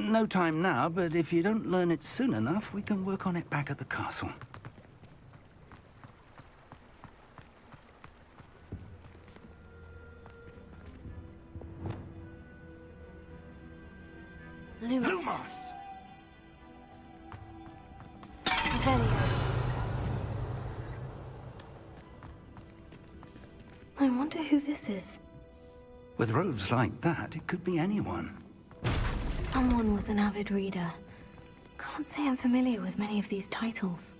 No time now, but if you don't learn it soon enough, we can work on it back at the castle. Lumos! I wonder who this is. With robes like that, it could be anyone. Someone was an avid reader. Can't say I'm familiar with many of these titles.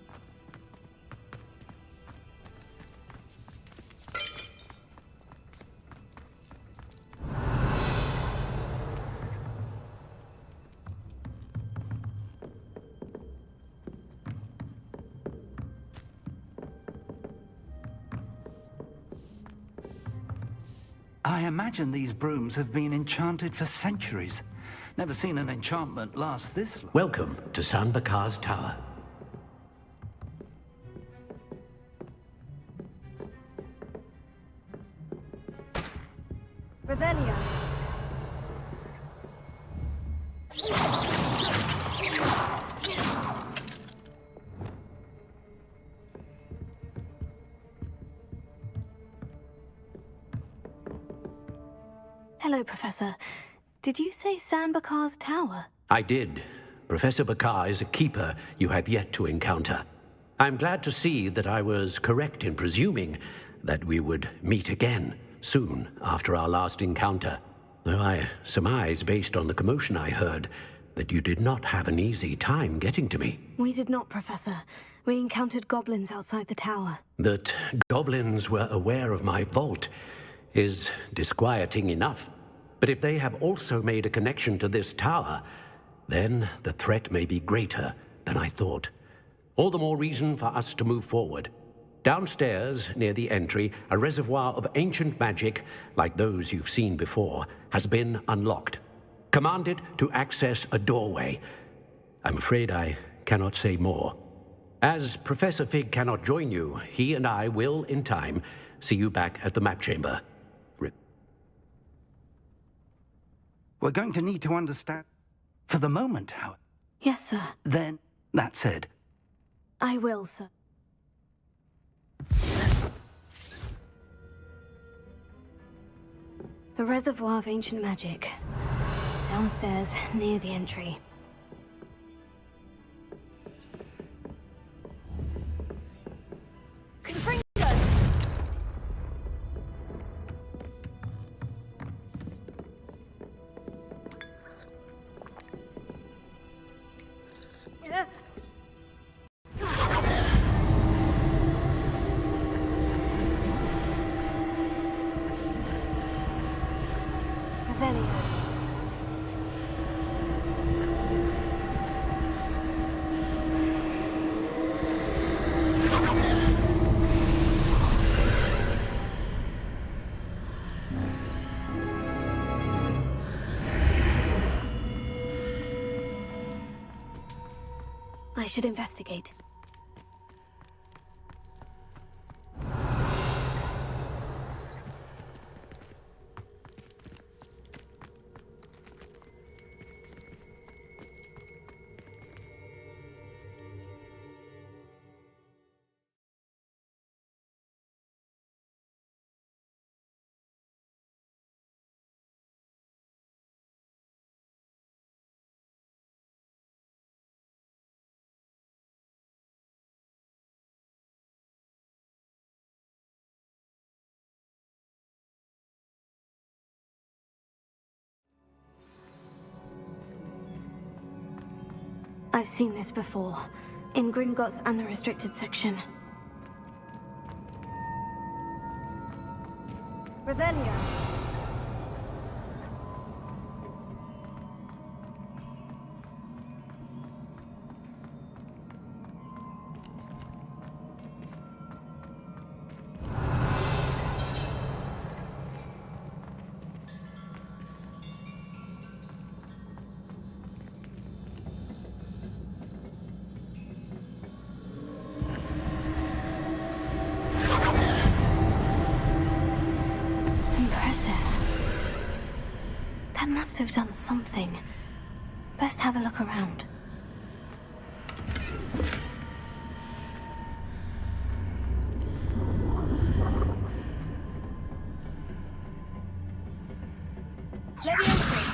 I imagine these brooms have been enchanted for centuries. Never seen an enchantment last this long. Welcome to San Bakar's Tower. Revelio. Hello, Professor. Did you say San Bakar's Tower? I did. Professor Bakar is a keeper you have yet to encounter. I'm glad to see that I was correct in presuming that we would meet again soon after our last encounter, though I surmise, based on the commotion I heard, that you did not have an easy time getting to me. We did not, Professor. We encountered goblins outside the tower. That goblins were aware of my vault is disquieting enough. But if they have also made a connection to this tower, then the threat may be greater than I thought. All the more reason for us to move forward. Downstairs, near the entry, a reservoir of ancient magic, like those you've seen before, has been unlocked. Command it to access a doorway. I'm afraid I cannot say more. As Professor Fig cannot join you, he and I will, in time, see you back at the map chamber. We're going to need to understand. For the moment, Howard. Yes, sir. Then, that said. I will, sir. A reservoir of ancient magic. Downstairs, near the entry. Confringo! I should investigate. I've seen this before, in Gringotts and the restricted section. Revelio. Must have done something. best have a look around. Legasy.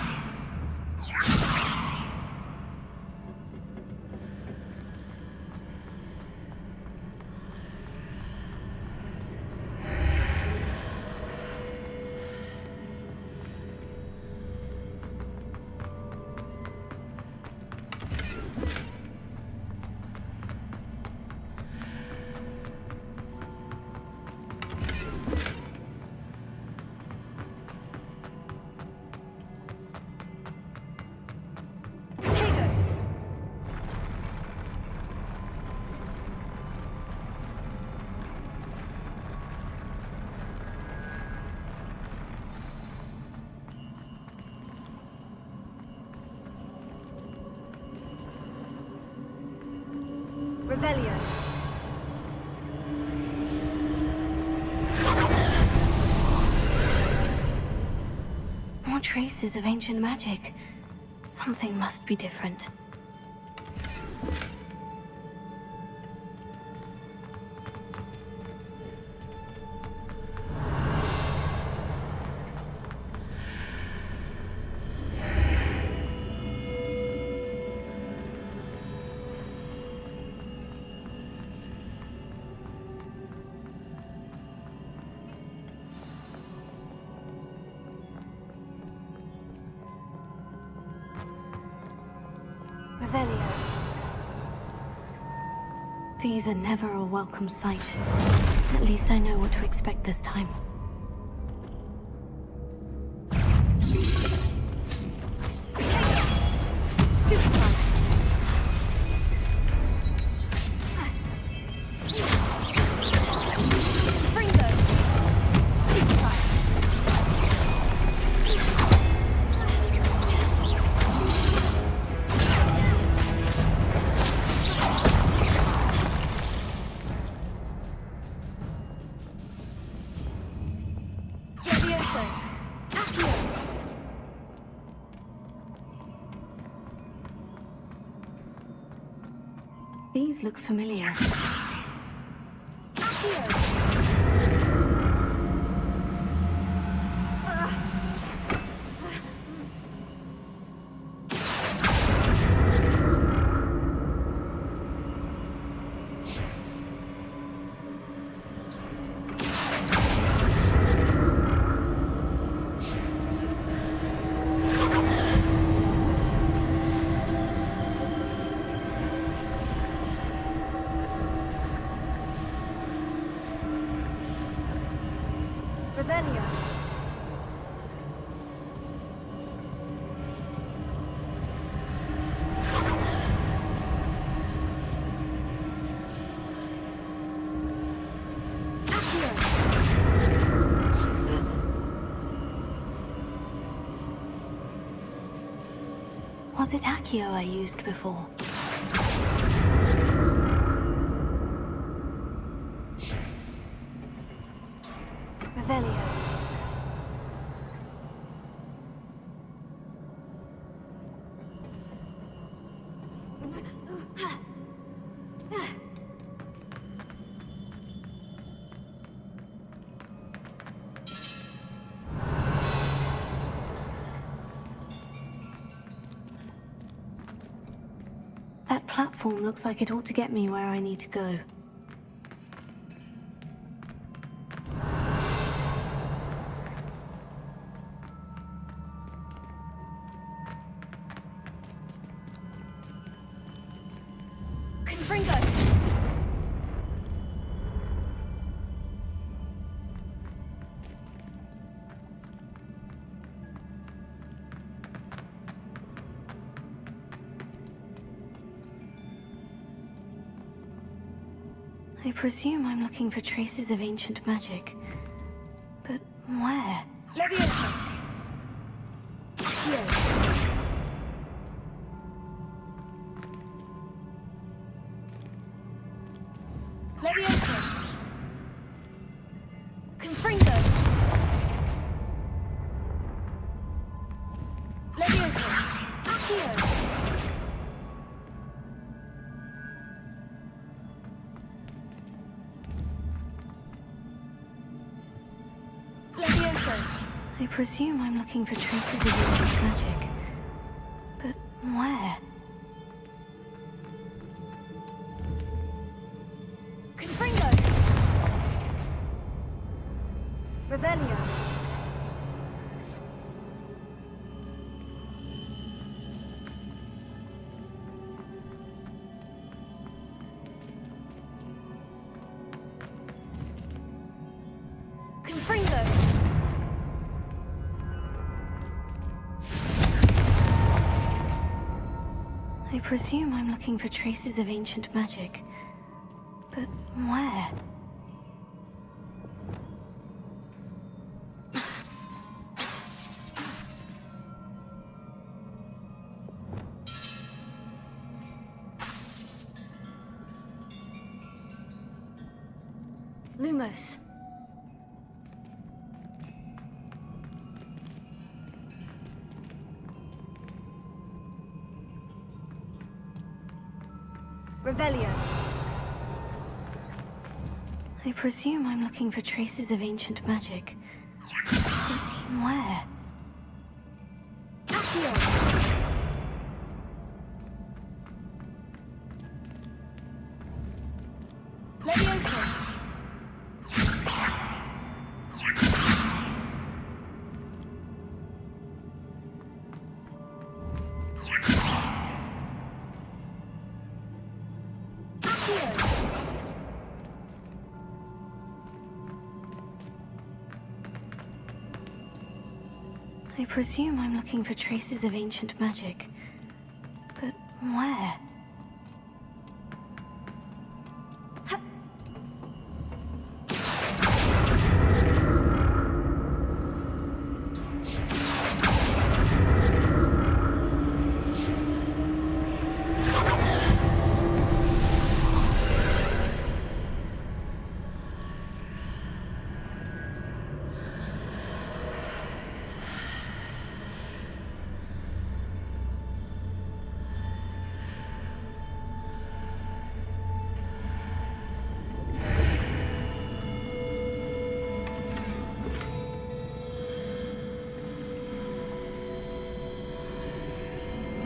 Rebellion. More traces of ancient magic. Something must be different. These are never a welcome sight. At least I know what to expect this time. These look familiar. Was it Accio I used before? Revelio. That platform looks like it ought to get me where I need to go. I presume I'm looking for traces of ancient magic. But where? Leviosa. Here. Leviosa. Confringo. Leviosa. Accio. I presume I'm looking for traces of ancient magic. But where? Confringo! Revelio! Confringo! I presume I'm looking for traces of ancient magic. But where? Lumos! Revelio! I presume I'm looking for traces of ancient magic. But where? Accio! Levioso! I presume I'm looking for traces of ancient magic. But where?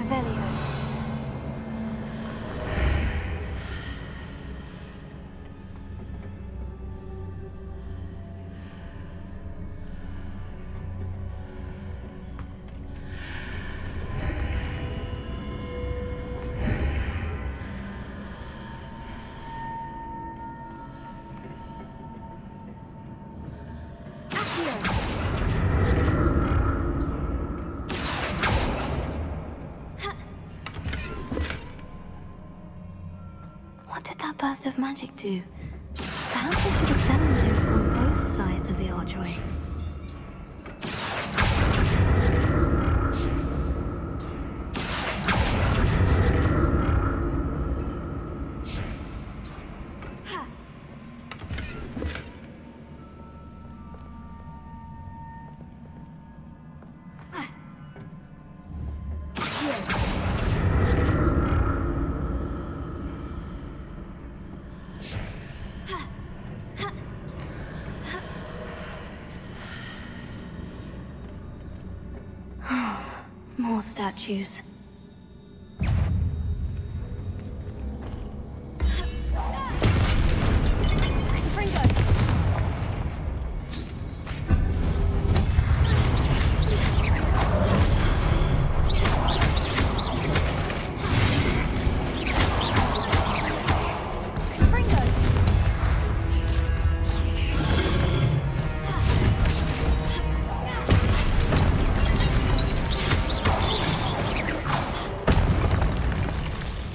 Revelio! What did that burst of magic do? Perhaps I should examine things from both sides of the archway. More statues.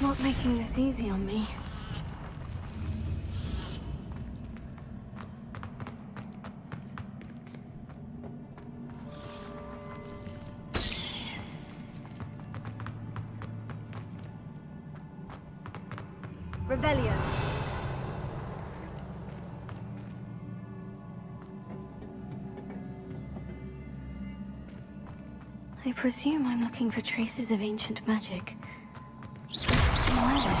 Not making this easy on me. Revelio! I presume I'm looking for traces of ancient magic. Where?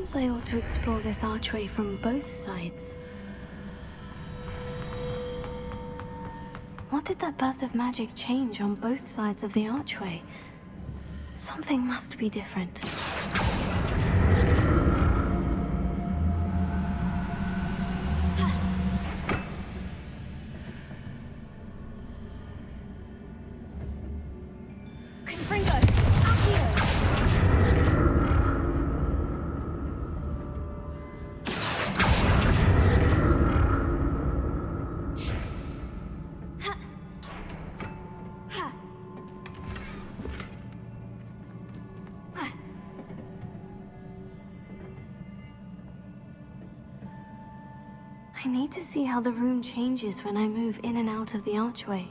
seems I ought to explore this archway from both sides. What did that burst of magic change on both sides of the archway? Something must be different. I need to see how the room changes when I move in and out of the archway.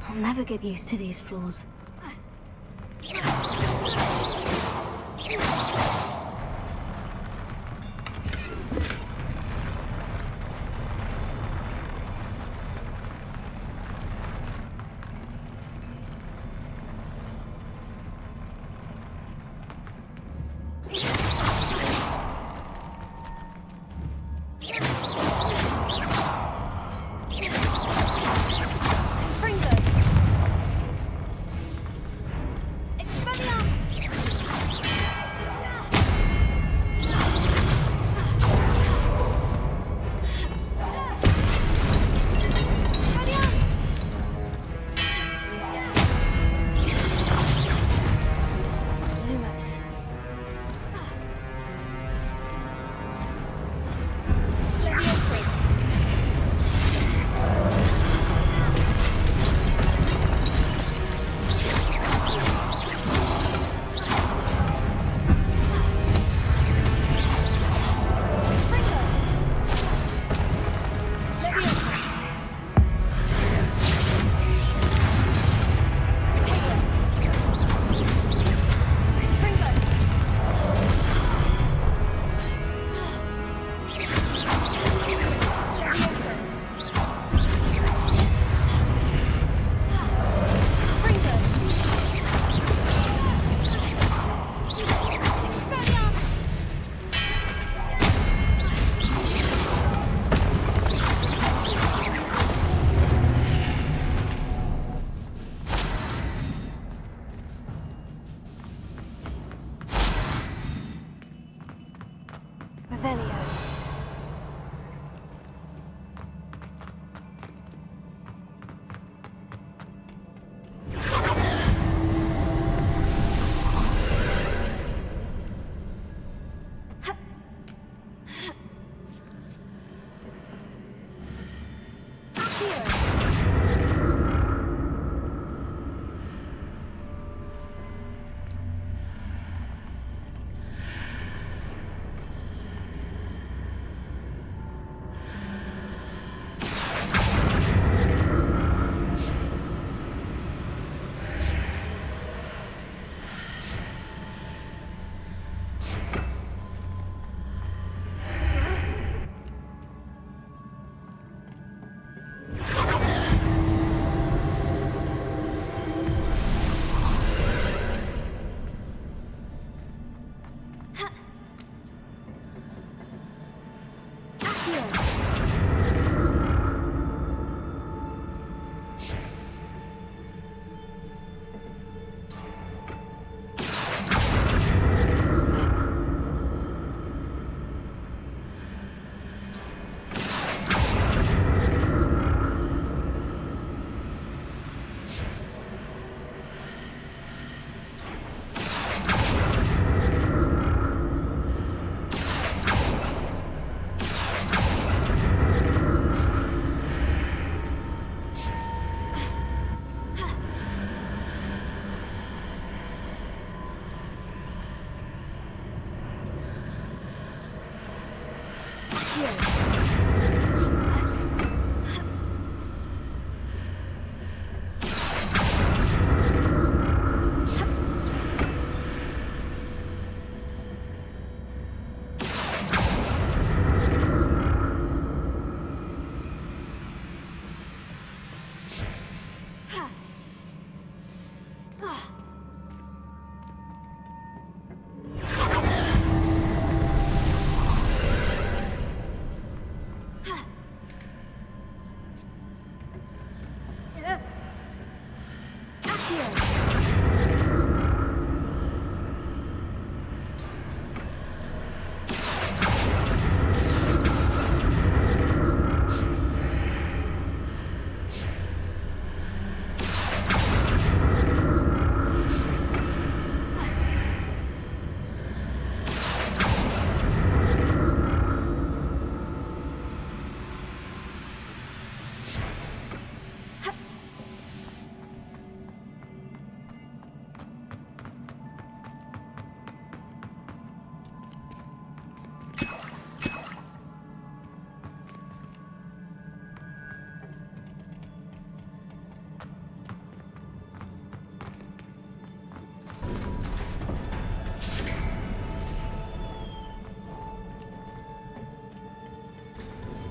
I'll never get used to these floors. Revelio.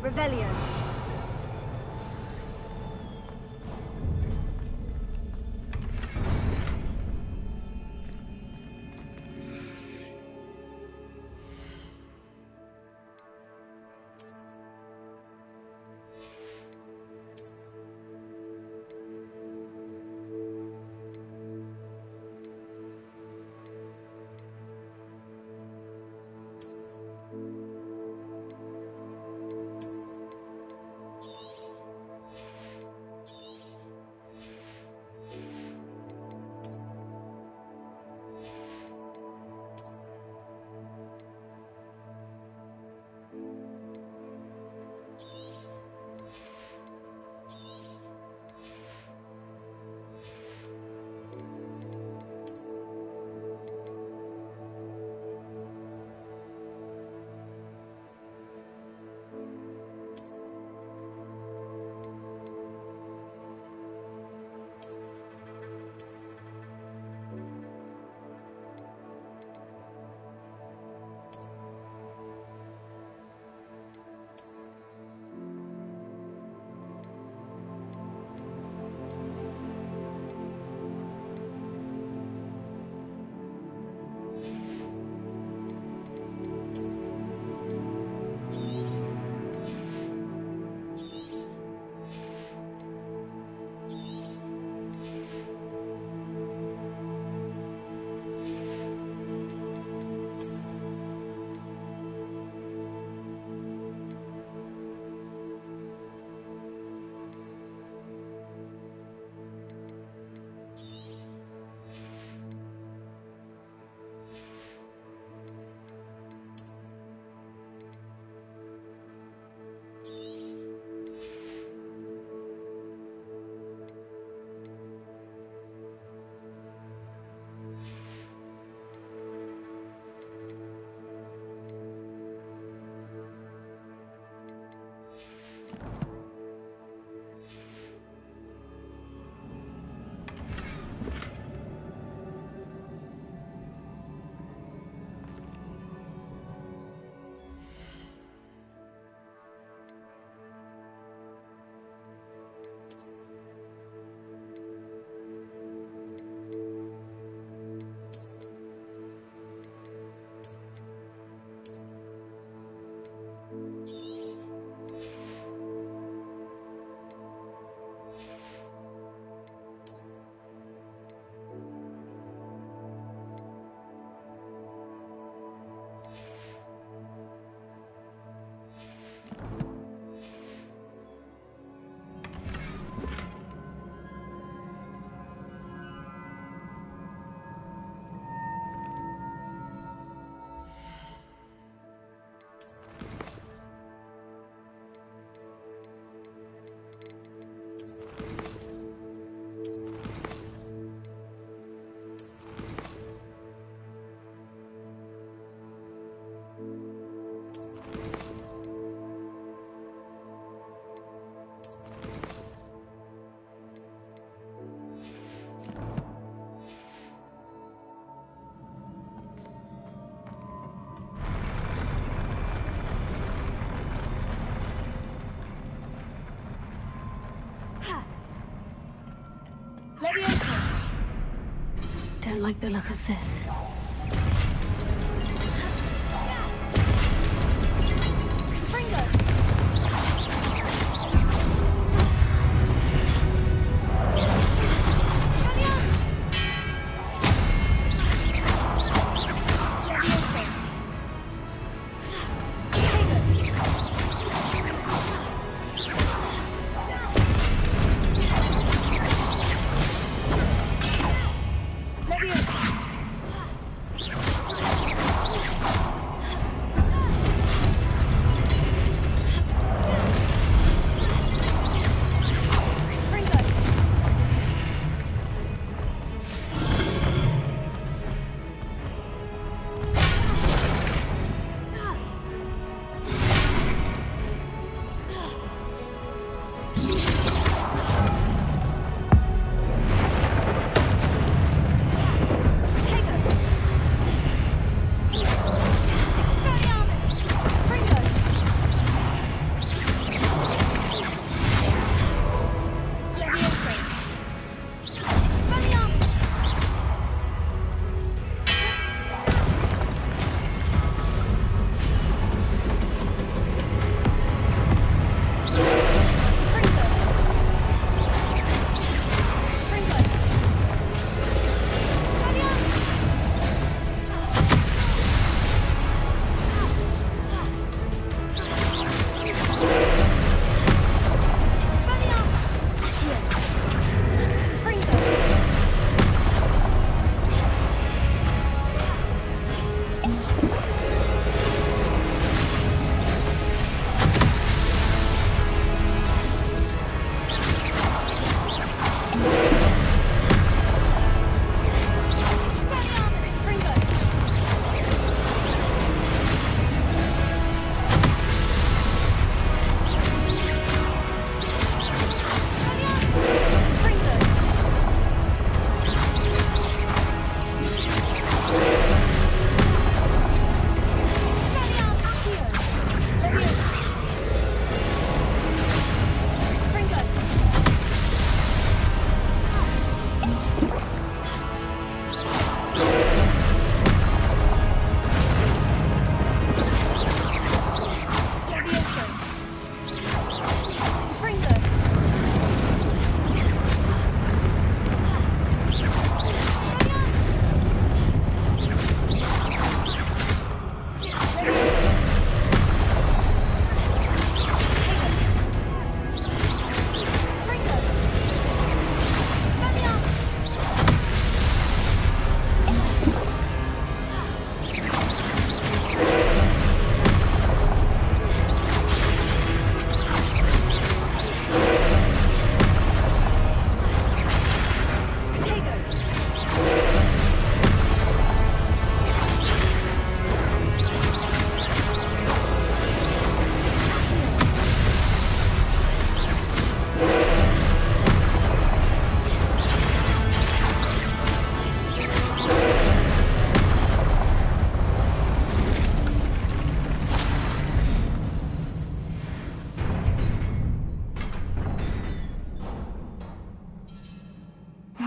Revelio. don't like the look of this.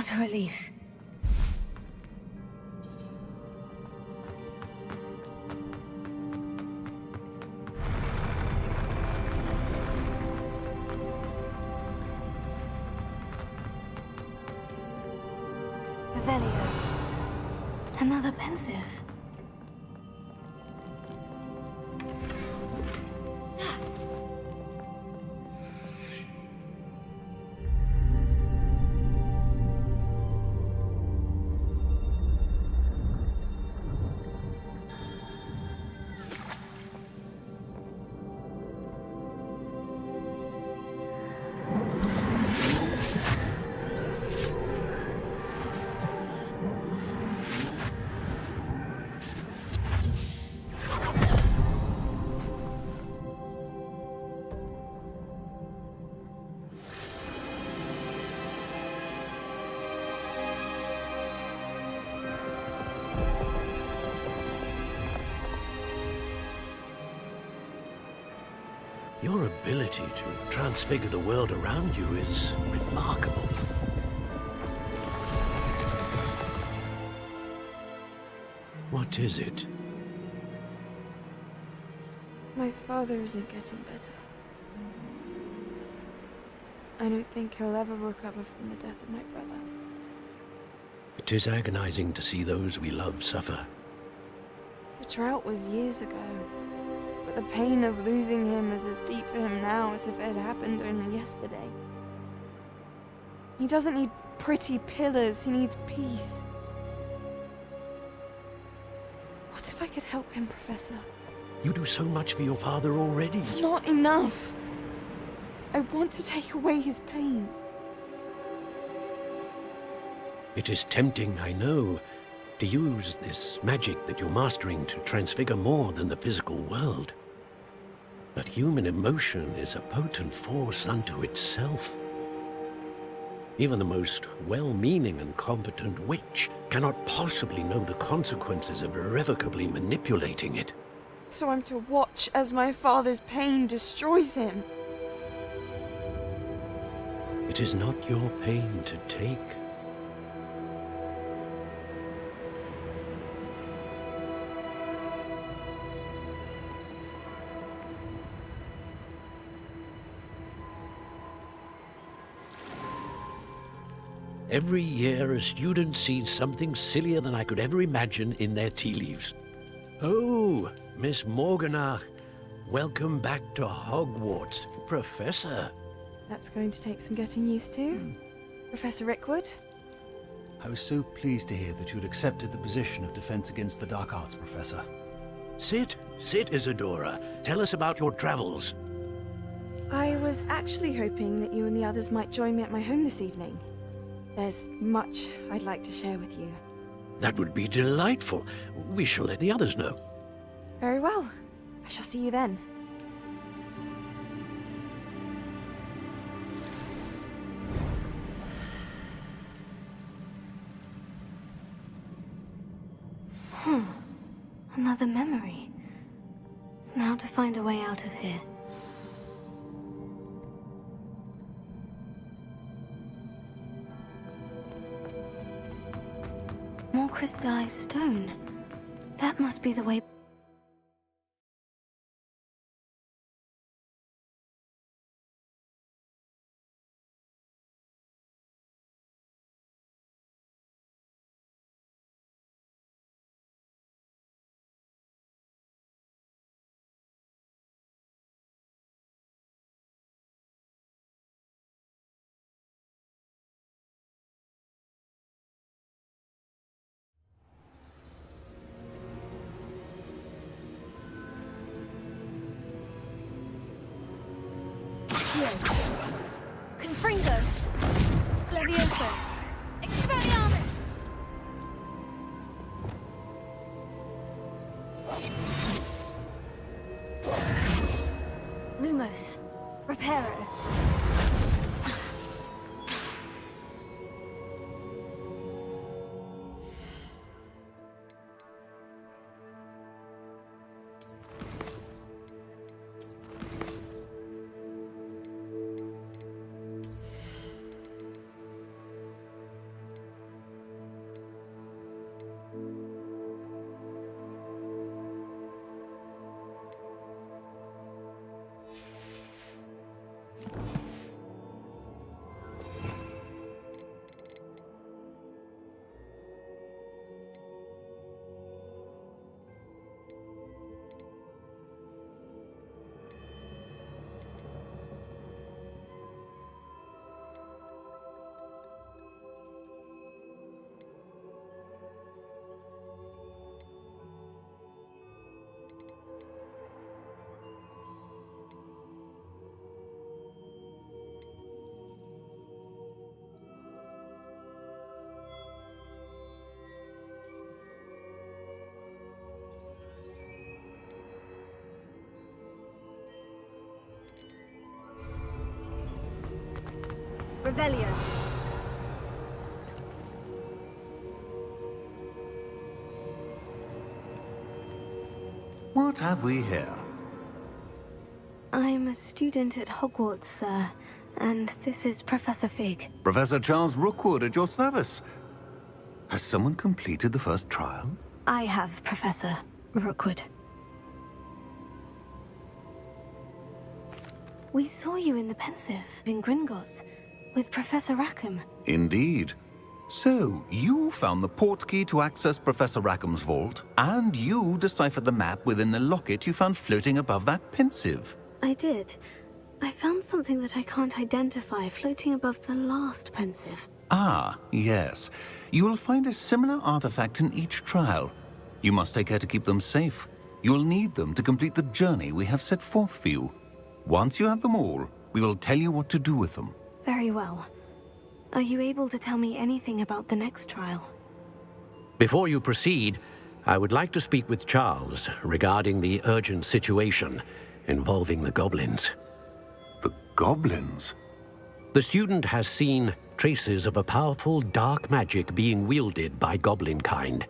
What a relief. Revelio. Another pensive. Your ability to transfigure the world around you is remarkable. What is it? My father isn't getting better. I don't think he'll ever recover from the death of my brother. It is agonizing to see those we love suffer. The drought was years ago, but the pain of losing him is as deep for him now as if it had happened only yesterday. He doesn't need pretty pillars, he needs peace. What if I could help him, Professor? You do so much for your father already. It's not enough. I want to take away his pain. It is tempting, I know, to use this magic that you're mastering to transfigure more than the physical world. But human emotion is a potent force unto itself. Even the most well-meaning and competent witch cannot possibly know the consequences of irrevocably manipulating it. So I'm to watch as my father's pain destroys him. It is not your pain to take. Every year, a student sees something sillier than I could ever imagine in their tea leaves. Oh, Miss Morganach, welcome back to Hogwarts, Professor. That's going to take some getting used to. Professor Rickwood? I was so pleased to hear that you'd accepted the position of Defense Against the Dark Arts, Professor. Sit, Isadora. Tell us about your travels. I was actually hoping that you and the others might join me at my home this evening. There's much I'd like to share with you. That would be delightful. We shall let the others know. Very well. I shall see you then. Another memory. Now to find a way out of here. More crystallized stone. That must be the way. Confringo. Levioso. Expelliarmus. Lumos. Reparo. Revelio. What have we here? I'm a student at Hogwarts, sir, and this is Professor Fig. Professor Charles Rookwood at your service. Has someone completed the first trial? I have, Professor Rookwood. We saw you in the Pensive in Gringotts with Professor Rackham. Indeed. So, you found the port key to access Professor Rackham's vault, and you deciphered the map within the locket you found floating above that Pensive. I did. I found something that I can't identify floating above the last Pensive. Ah, yes. You will find a similar artifact in each trial. You must take care to keep them safe. You will need them to complete the journey we have set forth for you. Once you have them all, we will tell you what to do with them. Very well. Are you able to tell me anything about the next trial? Before you proceed, I would like to speak with Charles regarding the urgent situation involving the goblins. The goblins? The student has seen traces of a powerful dark magic being wielded by goblin kind.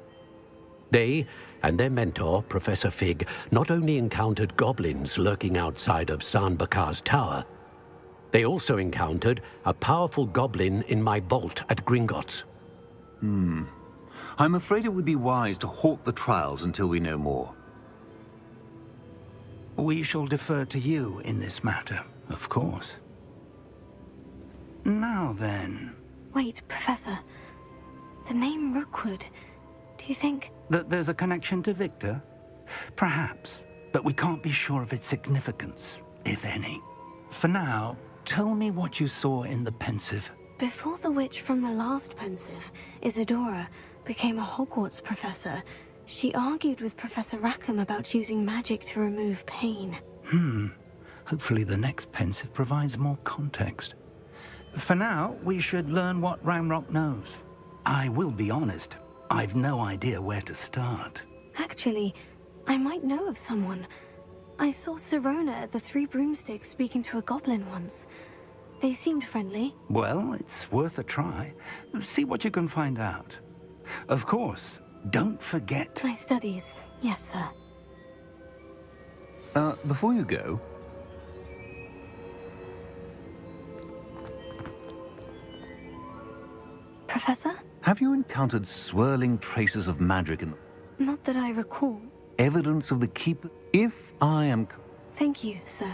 They and their mentor, Professor Fig, not only encountered goblins lurking outside of San Bakar's tower, they also encountered a powerful goblin in my vault at Gringotts. I'm afraid it would be wise to halt the trials until we know more. We shall defer to you in this matter, of course. Now then, Wait, Professor. The name Rookwood. Do you think... that there's a connection to Victor? Perhaps, but we can't be sure of its significance, if any. For now, tell me what you saw in the Pensive. Before the witch from the last Pensive, Isadora, became a Hogwarts professor, she argued with Professor Rackham about using magic to remove pain. Hopefully the next Pensive provides more context. For now, we should learn what Ramrock knows. I will be honest, I've no idea where to start. Actually, I might know of someone. I saw Sirona at the Three Broomsticks speaking to a goblin once. They seemed friendly. Well, it's worth a try. See what you can find out. Of course, don't forget... My studies, yes, sir. Before you go, Professor? have you encountered swirling traces of magic in the Not that I recall. evidence of the keeper? If I am... Thank you, sir.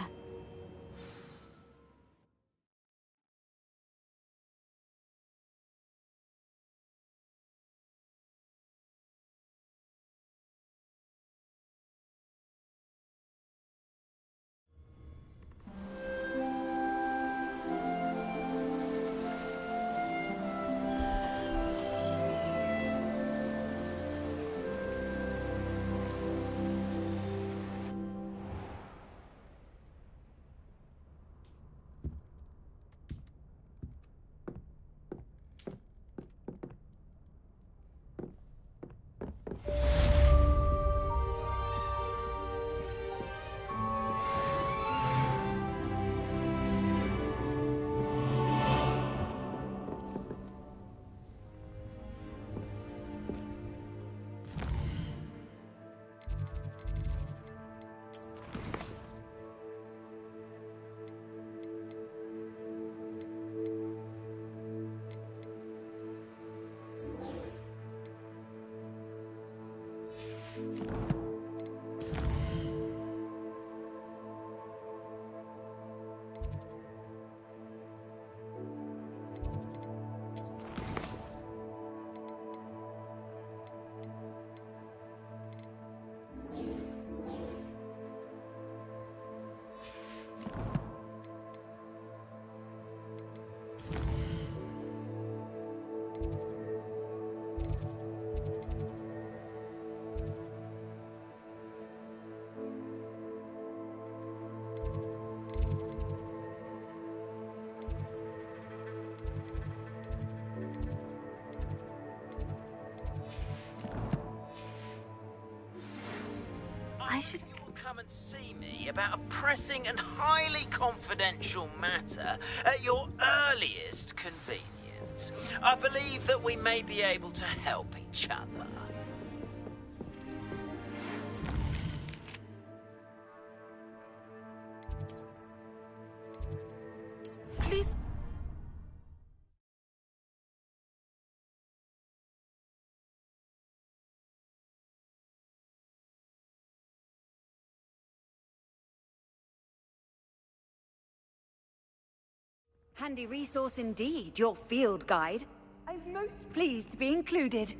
I should... You will come and see me about a pressing and highly confidential matter at your earliest convenience. I believe that we may be able to help each other. Please Handy resource indeed, your field guide. I'm most pleased to be included.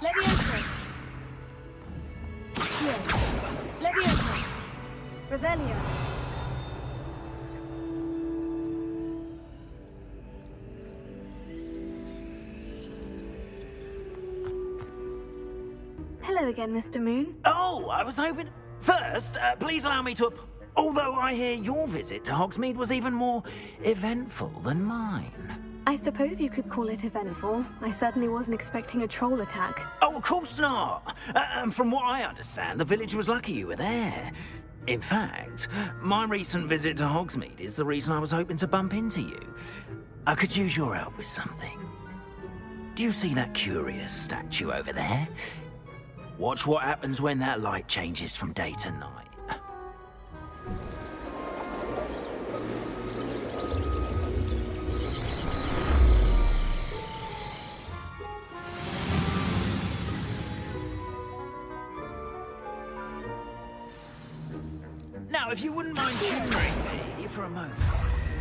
Leviosa. Leviosa. Revelio. Hello again, Mr. Moon. Oh, I was hoping... First, please allow me to... Although I hear your visit to Hogsmeade was even more eventful than mine. I suppose you could call it eventful. I certainly wasn't expecting a troll attack. Oh, of course not. And from what I understand, the village was lucky you were there. In fact, my recent visit to Hogsmeade is the reason I was hoping to bump into you. I could use your help with something. Do you see that curious statue over there? Watch what happens when that light changes from day to night. Now, if you wouldn't mind humouring me for a moment,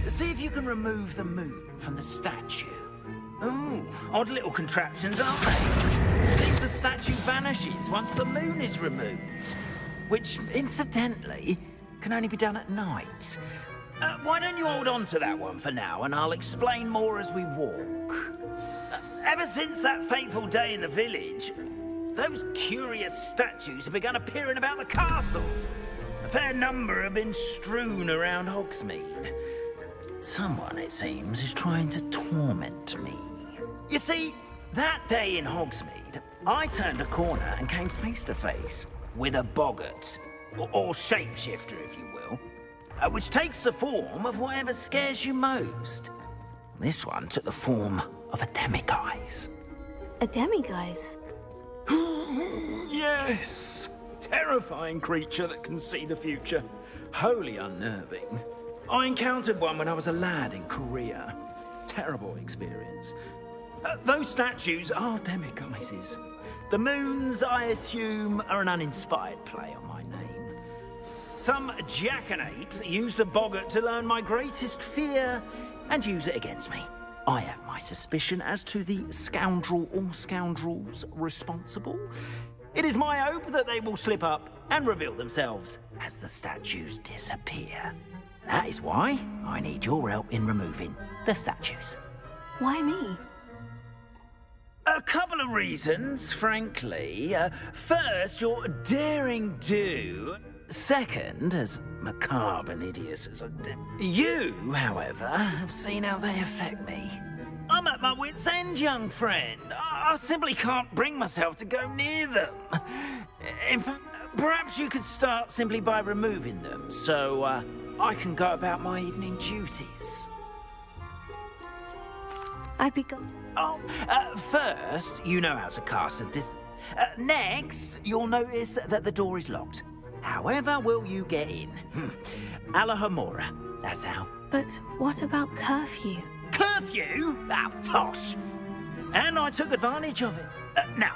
see if you can remove the moon from the statue. Ooh, odd little contraptions, aren't they? Seems the statue vanishes once the moon is removed. Which, incidentally, can only be done at night. Why don't you hold on to that one for now, and I'll explain more as we walk. Ever since that fateful day in the village, those curious statues have begun appearing about the castle. A fair number have been strewn around Hogsmeade. Someone, it seems, is trying to torment me. You see, that day in Hogsmeade, I turned a corner and came face to face with a boggart, or shapeshifter, if you will, which takes the form of whatever scares you most. This one took the form of a demiguise. A demiguise? Yes! Terrifying creature that can see the future. Wholly unnerving. I encountered one when I was a lad in Korea. Terrible experience. Those statues are demiguises. The moons, I assume, are an uninspired play on my name. Some jackanapes used a boggart to learn my greatest fear and use it against me. I have my suspicion as to the scoundrel or scoundrels responsible. It is my hope that they will slip up and reveal themselves as the statues disappear. That is why I need your help in removing the statues. Why me? A couple of reasons, frankly. First, your daring do. Second, as macabre and hideous as I do. You, however, have seen how they affect me. I'm at my wit's end, young friend. I simply can't bring myself to go near them. In fact, perhaps you could start simply by removing them, so I can go about my evening duties. I'd be glad. Oh, first, you know how to cast a next, you'll notice that the door is locked. However will you get in? Alahomora, that's how. But what about curfew? Curfew? Oh, tosh. And I took advantage of it. Now,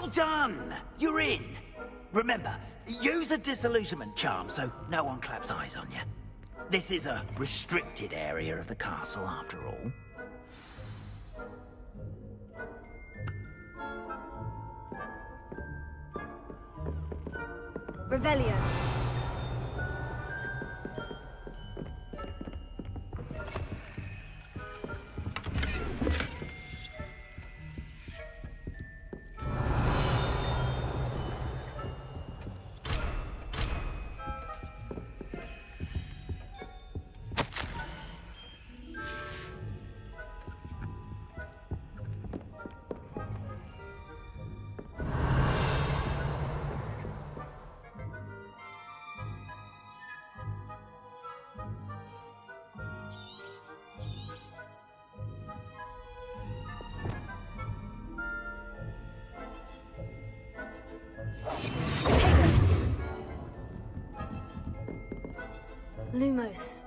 Well done! You're in. Remember, use a disillusionment charm so no one claps eyes on you. This is a restricted area of the castle, after all. Revelio. Lumos.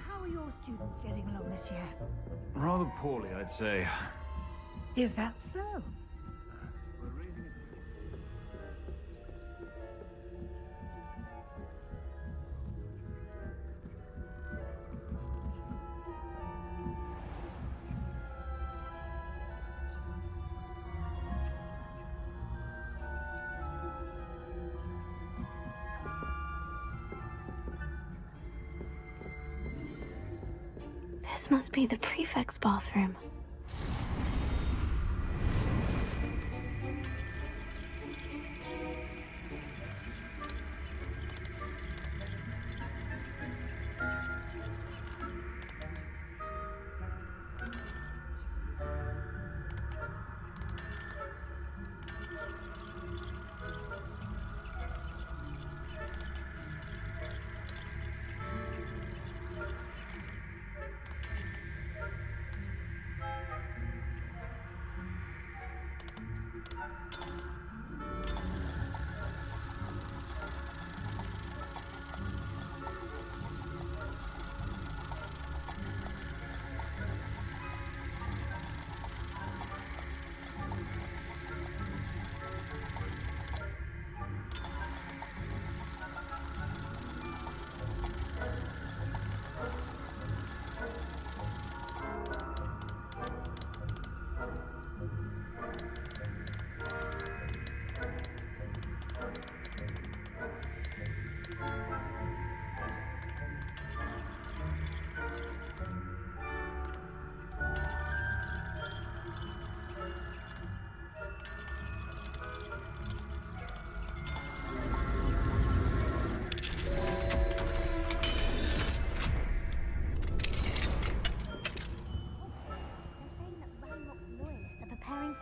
How are your students getting along this year? Rather poorly, I'd say. Is that so? This must be the prefect's bathroom.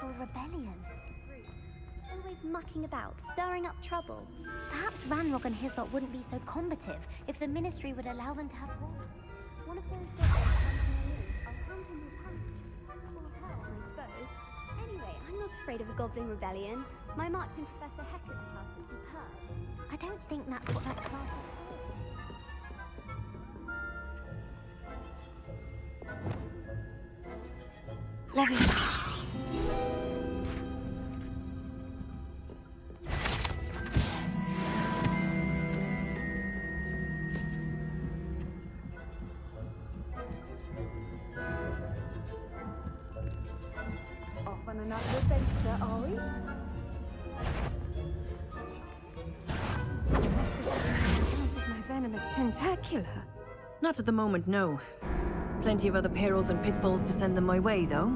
For a rebellion. Always mucking about, stirring up trouble. Perhaps Ranrock and his lot wouldn't be so combative if the Ministry would allow them to have war. One of those jobs I'll count in his pouch. Or her, I suppose. Anyway, I'm not afraid of a goblin rebellion. My marks in Professor Hector's class are superb. I don't think that's what that class is. Levy. Off on another adventure, are we? My venom is tentacular. Not at the moment, no. Plenty of other perils and pitfalls to send them my way, though.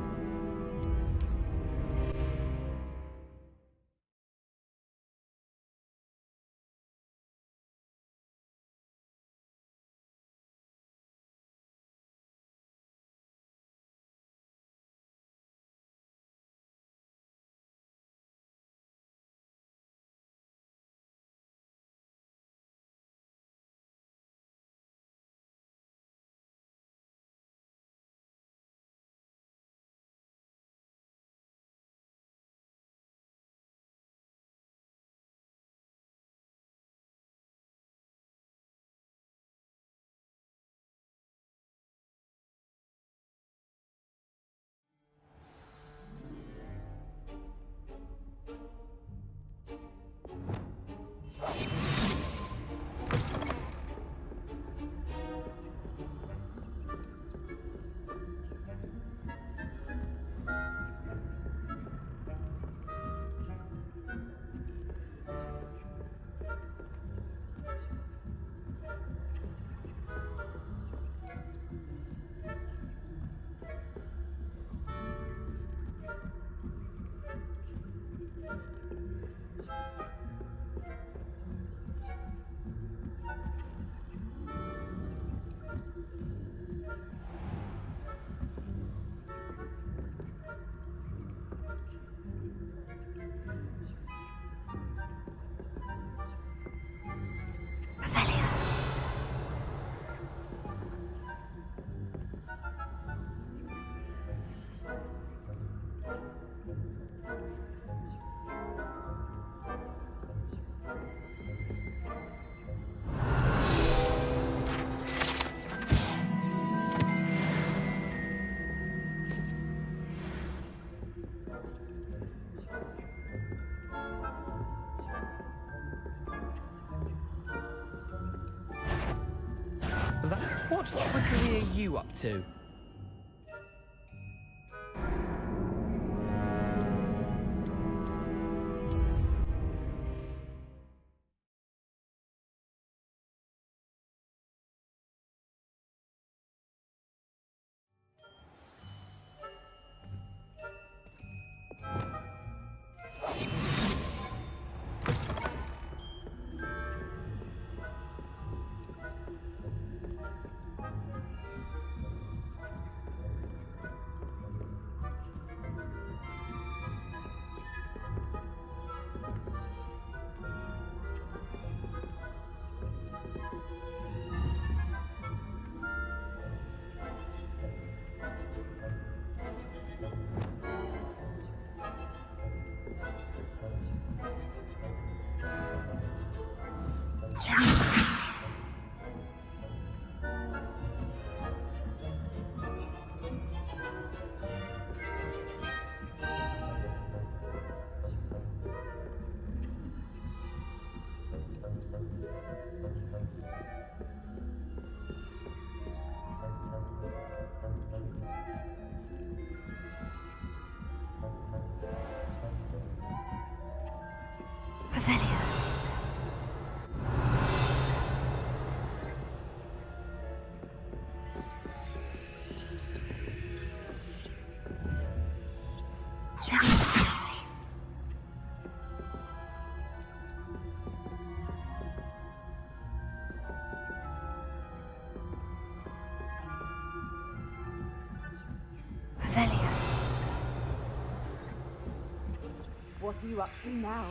What trickery are you up to? Revelio. What are you up to now?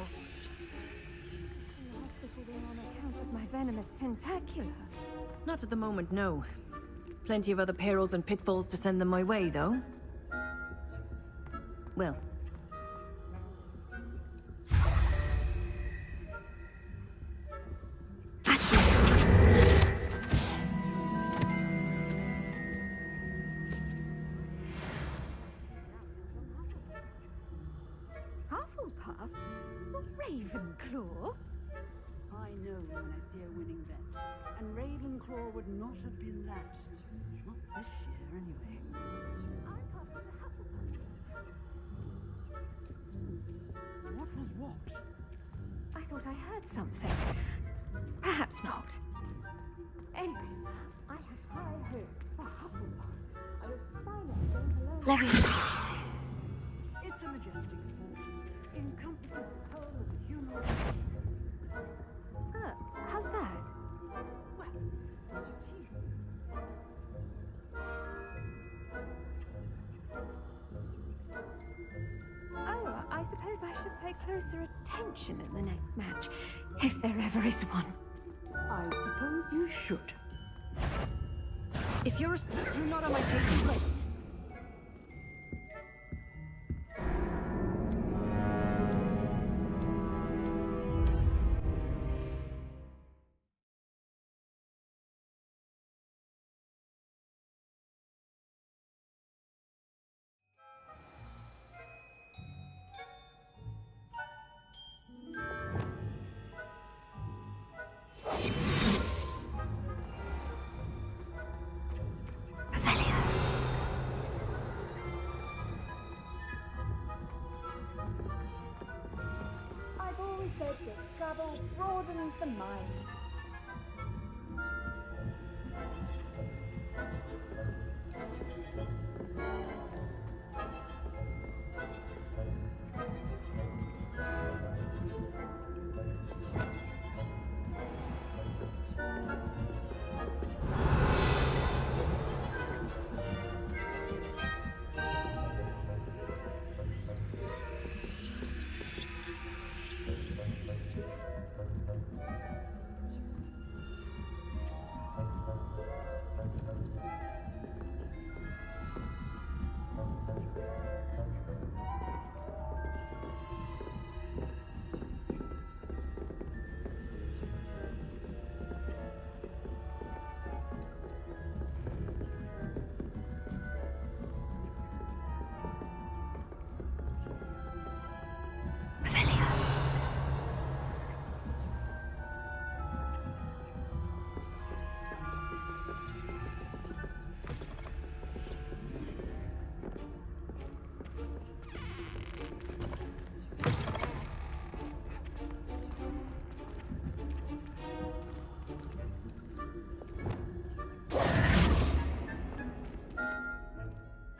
On account of my venomous tentacula. Not at the moment, no. Plenty of other perils and pitfalls to send them my way, though. Well. Hufflepuff? Ravenclaw? I know when I see a winning bet. And Ravenclaw would not have been that. Not this year, anyway. I thought it was a Hufflepuff. What was what? I thought I heard something. Perhaps not. Anyway, I had high hopes for Hufflepuff. I was finally going to learn... Legasy. It's a majestic sport. Encompasses the whole of the human race. How's that? Well, oh, I suppose I should pay closer attention in the next match, if there ever is one. I suppose you should. If you're not on my patient's list. I've always said that travel broadens the mind.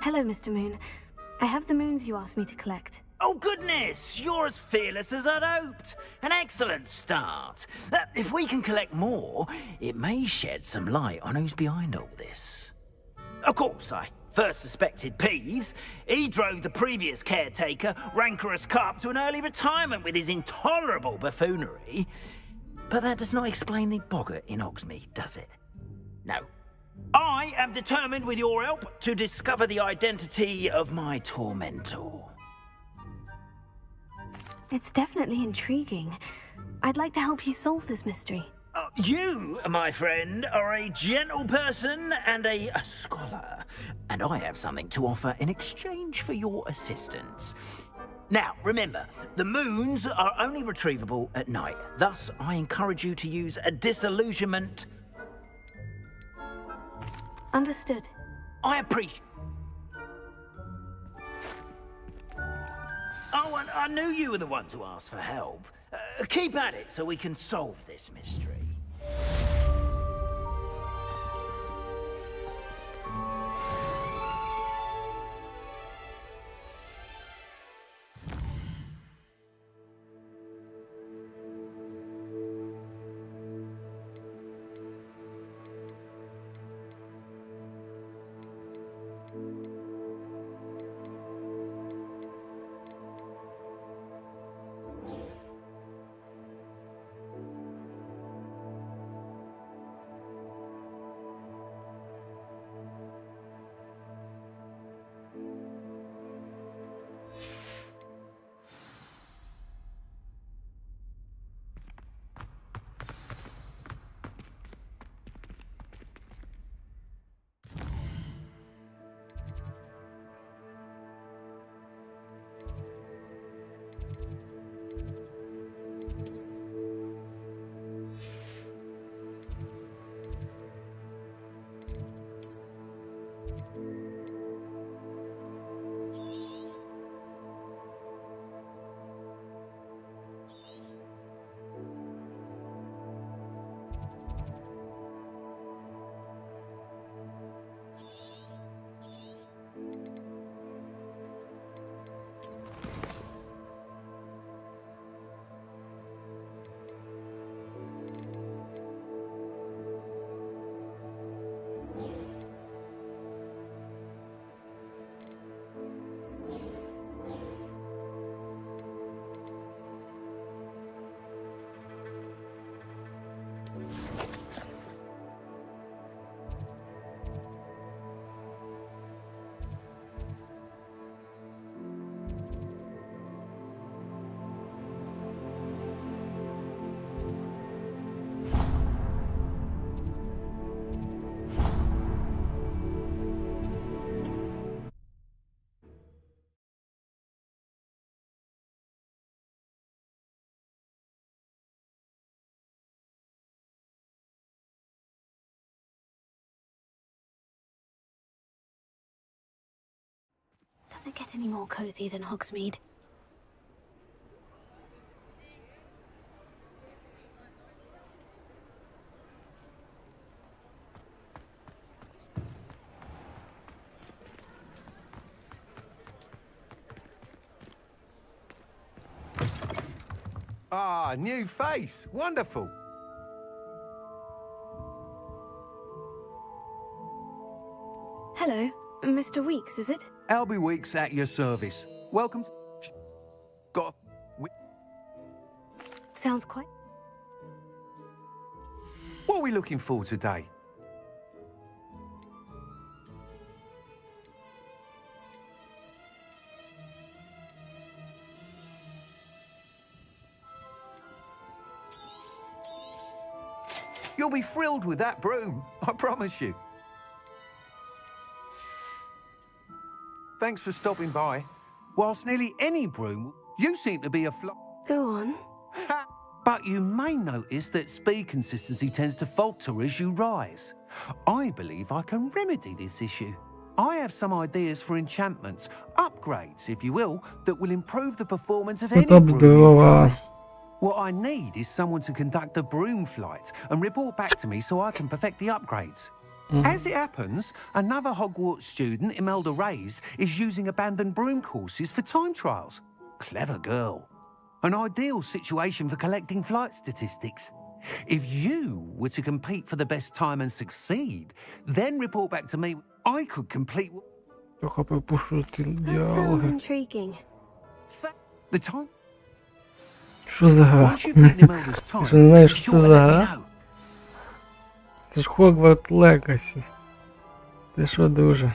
Hello, Mr. Moon. I have the moons you asked me to collect. Oh, goodness! You're as fearless as I'd hoped. An excellent start. If we can collect more, it may shed some light on who's behind all this. Of course, I first suspected Peeves. He drove the previous caretaker, rancorous carp, to an early retirement with his intolerable buffoonery. But that does not explain the boggart in Hogsmeade, does it? No. I am determined, with your help, to discover the identity of my tormentor. It's definitely intriguing. I'd like to help you solve this mystery. You, my friend, are a gentle person and a scholar, and I have something to offer in exchange for your assistance. Now, remember, the moons are only retrievable at night. Thus, I encourage you to use a disillusionment. Understood. I appreciate... Oh, and I knew you were the one to ask for help. Keep at it so we can solve this mystery. Does it get any more cozy than Hogsmeade? Ah, new face. Wonderful. Hello, Mr. Weeks, is it? Albie Weeks at your service. Welcome. Got. Sounds quite... What are we looking for today? You'll be thrilled with that broom, I promise you. Thanks for stopping by. Whilst nearly any broom, you seem to be a Go on. But you may notice that speed consistency tends to falter as you rise. I believe I can remedy this issue. I have some ideas for enchantments, upgrades, if you will, that will improve the performance of any broom you fly. What I need is someone to conduct a broom flight and report back to me so I can perfect the upgrades. As it happens, another Hogwarts student, Imelda Reyes, is using abandoned broom courses for time trials. Clever girl. An ideal situation for collecting flight statistics. If you were to compete for the best time and succeed, then report back to me, I could complete... That sounds intriguing. The time... Що за гра? Once you've beaten Imelda's time, Що не знаєш, be що sure це to за let me гра? know. Це ж Hogwarts Legasy. Ти що, дуже?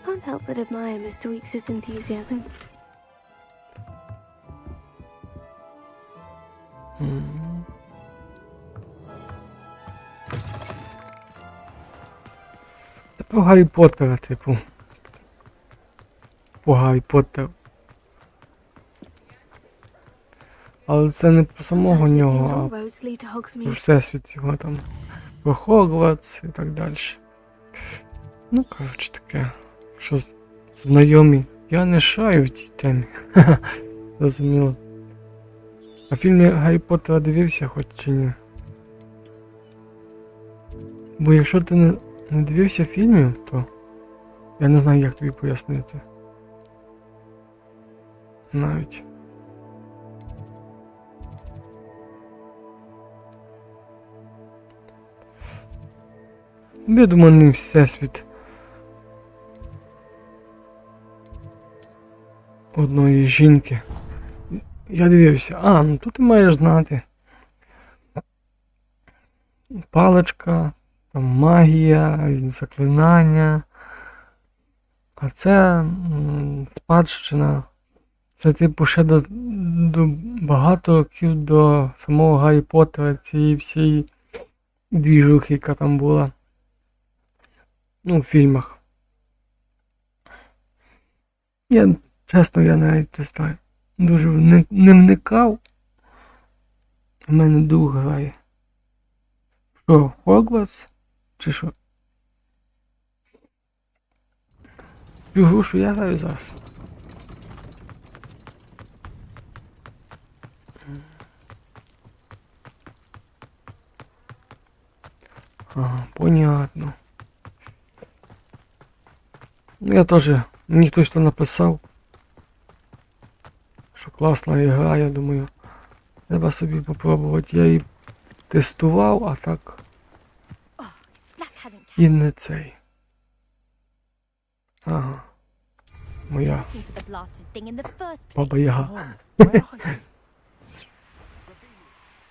Can't help but admire Mr. Weeks' enthusiasm. Це про Гаррі Поттера, типу. По Гаррі Поттеру. Але це не про самого Sometimes it seems нього, all а roads lead to про Hogsmeade. всесвіт його там. Про Хогвартс і так далі. Ну, коротше таке. Що знайомі. Я не шарю в цій темі. Зрозуміло. А фільми Гаррі Поттера дивився хоч чи ні? Бо якщо ти не дивився фільмів, то я не знаю, як тобі пояснити. Навіть. Я думаю, не всесвіт одної жінки. Я дивився. Ну тут ти маєш знати. Паличка, там магія, заклинання. А це спадщина. Це типу ще до багато років до самого Гаррі Поттера, цієї всієї двіжухи, яка там була. Ну, в фільмах. Чесно, я навіть не знаю. Дуже не вникав. У мене друг грає. Що, Hogwarts? Чи що? Цю гру, що я граю зараз. Ага, понятно. Ну, я теж, мені хтось то написав, що класна ігра, я думаю, треба собі попробувати. Я її тестував, а так і не цей. Ага. Моя Баба Яга.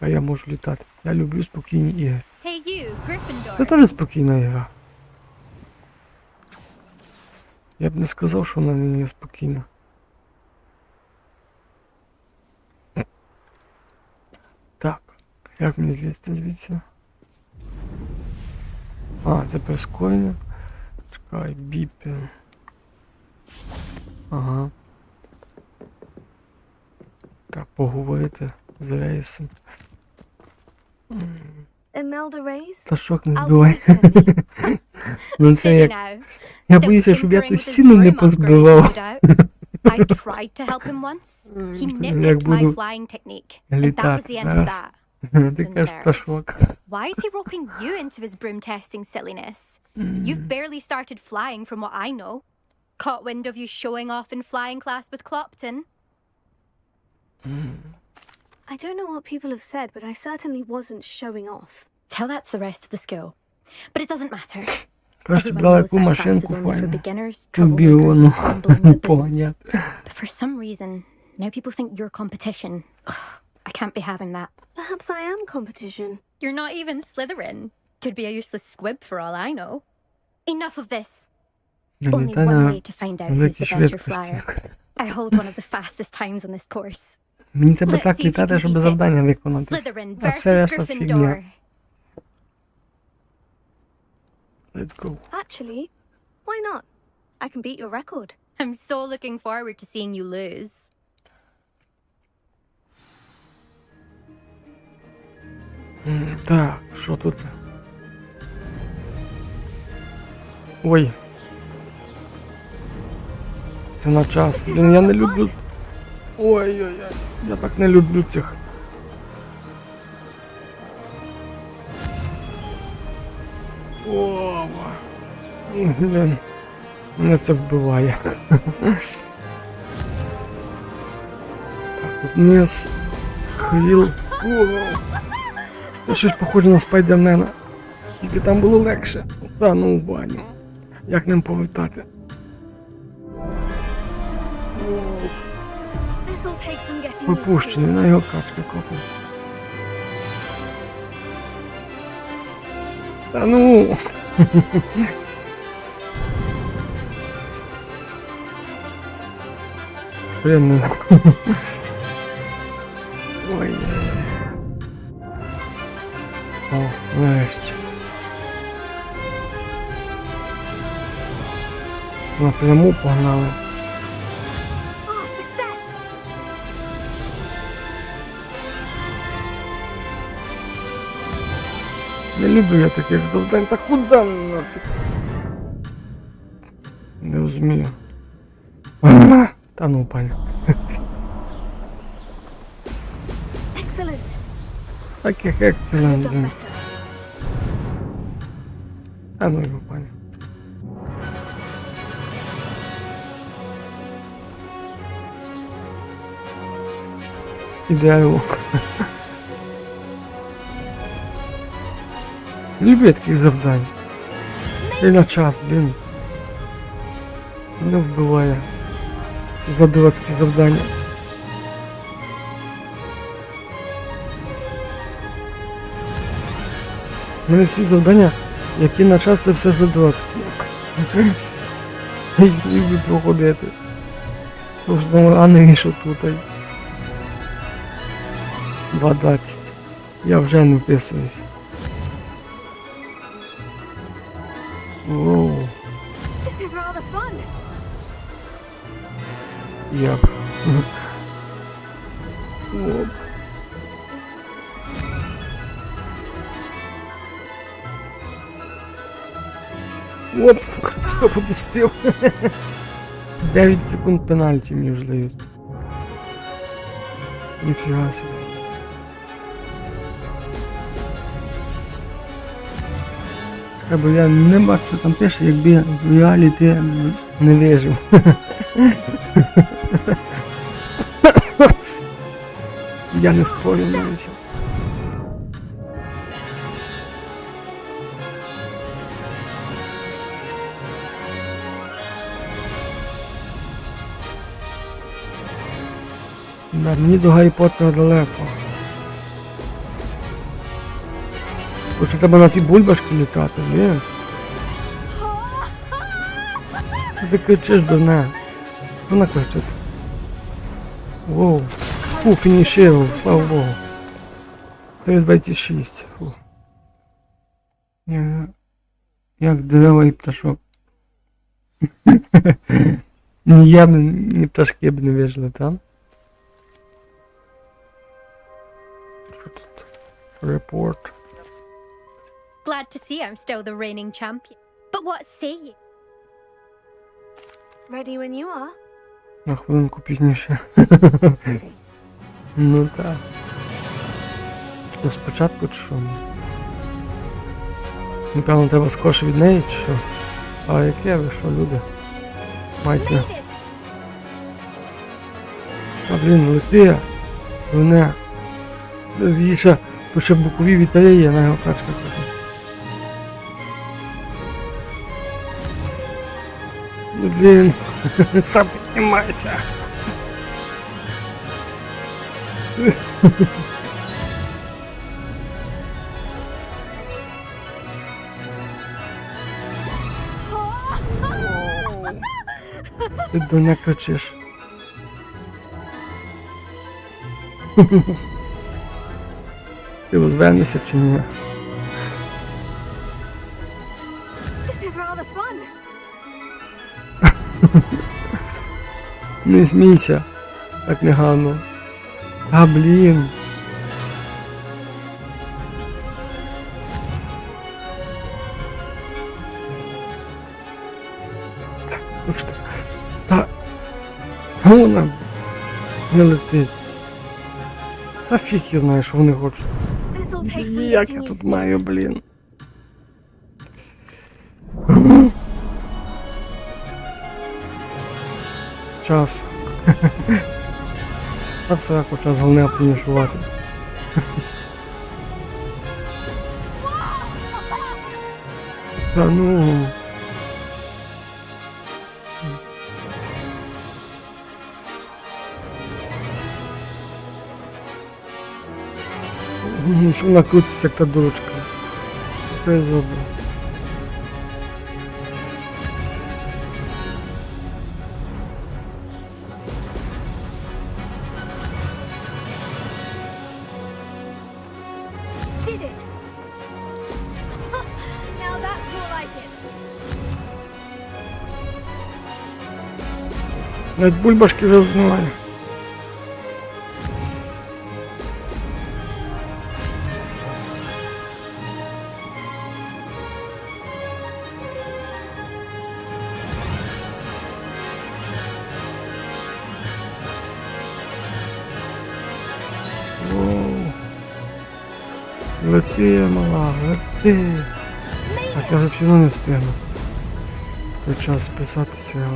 А я можу літати. Я люблю спокійні ігри. Це теж спокійна ігра. Я б не сказав, що вона не є спокійна. Так, як мені злізти звідси? Це прискорення. Чекай, біпі. Ага. Так, поговорити з Рейсом. Imelda Reyes? Та шок не збивай. Ну це як... Я боюся, щоб я ту стіну не позбивав. Як буду літати зараз. Ти кажеш пташок. Why is he roping you into his broom testing silliness? You've barely started flying from what I know. Caught wind of you showing off in flying class with Clopton. I don't know what people have said, but I certainly wasn't showing off. Tell that to the rest of the school. But it doesn't matter. Краще Everyone брала knows яку that class машинку is only for файну. beginners, Тобі troublemakers, воно and gambling baboons. поганяти. But for some reason, now people think you're competition. I can't be having that. Perhaps I am competition. You're not even Slytherin. Could be a useless squib for all I know. Enough of this. Only one way to find out who's the better flyer. I hold one of the fastest times on this course. Мені треба так літати, щоб завдання виконати. Slytherin А все versus решта фігня. Gryffindor. Let's go. Actually, why not? I can beat your record. I'm so looking forward to seeing you lose. Так, що тут? Ой. Це на час. Блін, я не люблю. Ой-ой-ой. Я так не люблю цих. Блін. Мене це вбиває. Так, тут низ. Хвіл. Це щось похоже на спайдермена. Тільки там було легше. Та ну в баню. Як ним повертати? Випущений, на його качка копає. Та ну! Я не... Ой. О, нарешті. Напряму погнали. Не люблю я таких завдань, та куди нафіг? Не розумію. Та ну, пані. Таких екселент. Та ну його, пані. Ідеально. Люблю таких завдань. І на час, блін. Мене вбиває. За дурацькі завдання. У мене всі завдання, які на час, це все за дурацькі. Я їх люблю проходити. Просто, а не що тут. 2:20. Я вже не вписуюсь. Воу. Як? Оп. Оп, хто попустив? 9 секунд пенальті мені вже дають. Ніфіга собі. Бо я не бачу, що там пише, якби в реалі ти не вижив. Я не спорю навіть. Да, мені до Гаррі Поттера далеко. Хоча треба на ті бульбашки літати, блін. Що ти кричиш, дурне? Вона кричить. Воу. Фу, фініширував, слава Богу. 3:26. Фу. Як дерева і пташок. Ні я б, ні пташки б не вижили, там. Що тут? Репорт. Glad to see I'm still the reigning champion. But what say you? Ready when you are. На хвилинку пізніше. Ну так. То спочатку чи що? Напевно, треба скорше від неї чи що? А яке ви що, люди? Майте. А блін, лети. Мене. Її ще, тут ще бокові вітарі є, на його качка кажу. Блін, сам піднімайся. Ти до не кричиш. Ти розвернешся чи ні? Не смійся, так негарно. А, блін. Та вона не летить. Та фіг я знаю, що вони хочуть. Як я тут маю, блін. час. Та все, час головне фінішувати. Та ну. Що вона крутиться, як та дурочка. Що я зроблю? Did it! Now that's more like it. Навіть бульбашки вже знімаю. Лети, мала, лети. Так, я вже все одно не встигну. Той час писатися,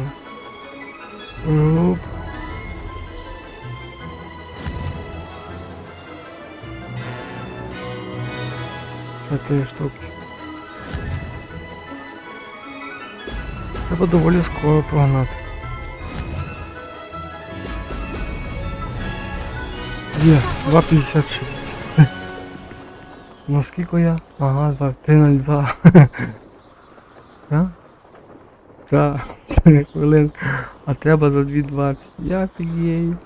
але... Оп. 4 штуки. Треба доволі скоро погнати. Є, 2,56. Наскільки я? Ага, 3,02. Так? Так, 3 хвилин. А треба за 2,20. Я фігею.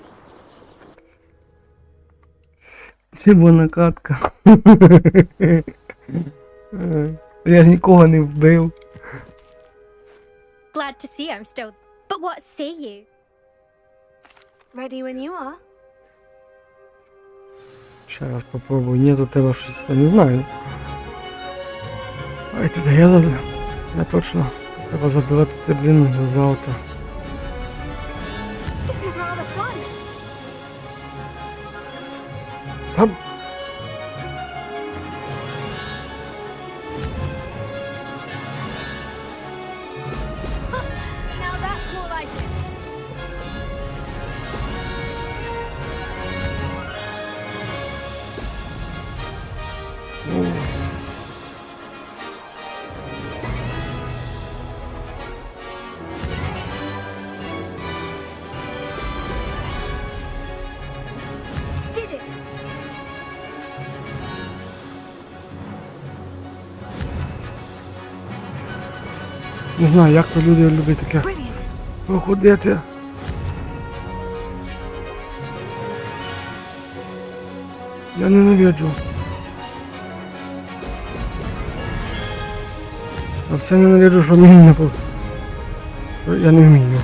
Це була накатка. Я ж нікого не вбив. Glad to see I'm still. But what say you? Ready when you are. Ще раз попробую. Ні, тут треба щось, я не знаю. Ай, туди я точно. Треба задавати, блін, за авто. This is rather fun. Там. Now that's more like it. Did it. Не знаю, як то люди люблять таке Brilliant. походити. Я ненавиджу. А все ненавиджу, що мені не було. Я не вмію.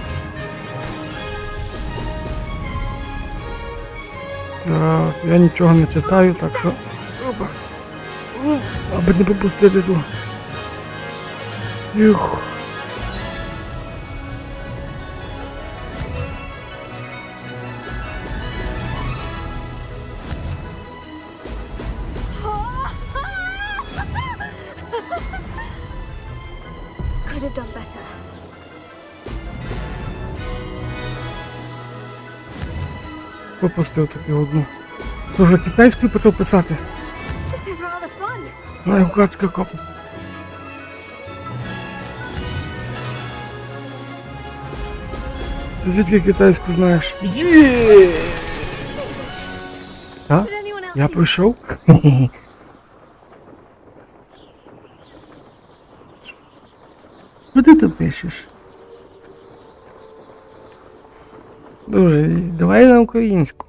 Так, я нічого не читаю, так що... Опа. Аби не пропустити ту. Юх. Could have done better. Пропустив таки одну. Тож китайською почав писати. This is rather fun. Найгукачка копу. Ти звідки китайську знаєш? Є! Так? Я пройшов? Що ти тут пишеш? Дуже, давай на українську.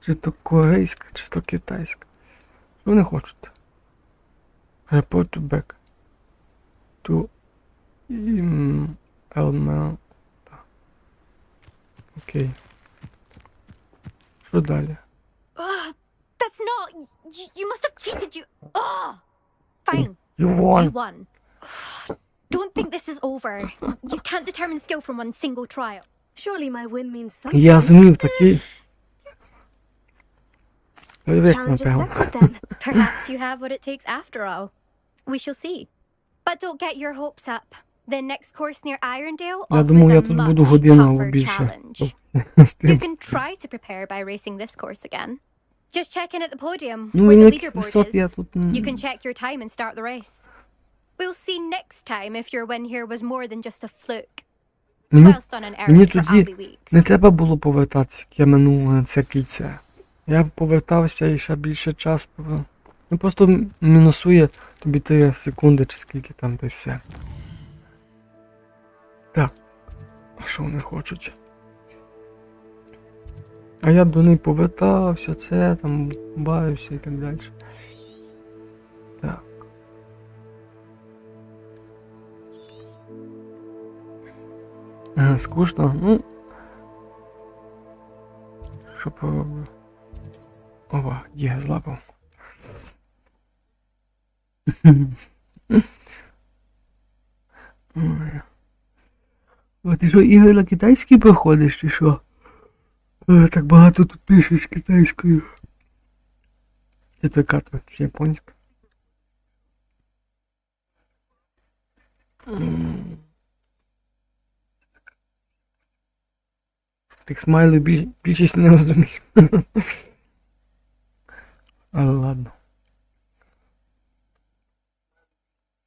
Чи то корейська, чи то китайська. Що вони хочуть? Report back to email. Окей. Що далі? That's not. You must have cheated. Fine. You won. You won. Don't think this is over. You can't determine skill from one single trial. Surely my win means something. Я зумів такий. Бойовик, Challenge напевно. accepted then. Perhaps you have what it takes after all. We shall see. But don't get your hopes up. The next course near Irondale Я offers думав, я a тут буду much годину або tougher більше. challenge. З You тим. can try to prepare by racing this course again. Just check in at the podium, Ну, where і the на leaderboard висот я is. тут... You can check your time and start the race. We'll see next time if your win here was more than just a fluke. Мені, Whilst on an мені errand for тоді Albie Weeks. не треба було повертатися, як я минув на це кільце. Я повертався і ще більше час. Ну просто мінусує тобі 3 секунди чи скільки там, та й все. Так. А що вони хочуть? А я до них повертався, це там бавився і так далі. Так. Скучно, ну. Що пороблю? Ова, є, злапав. О, ти що, ігор на китайській проходиш, чи що? Так багато тут пишеш китайською. Це така тут японська. Так смайли більшість не розумію. Але ладно.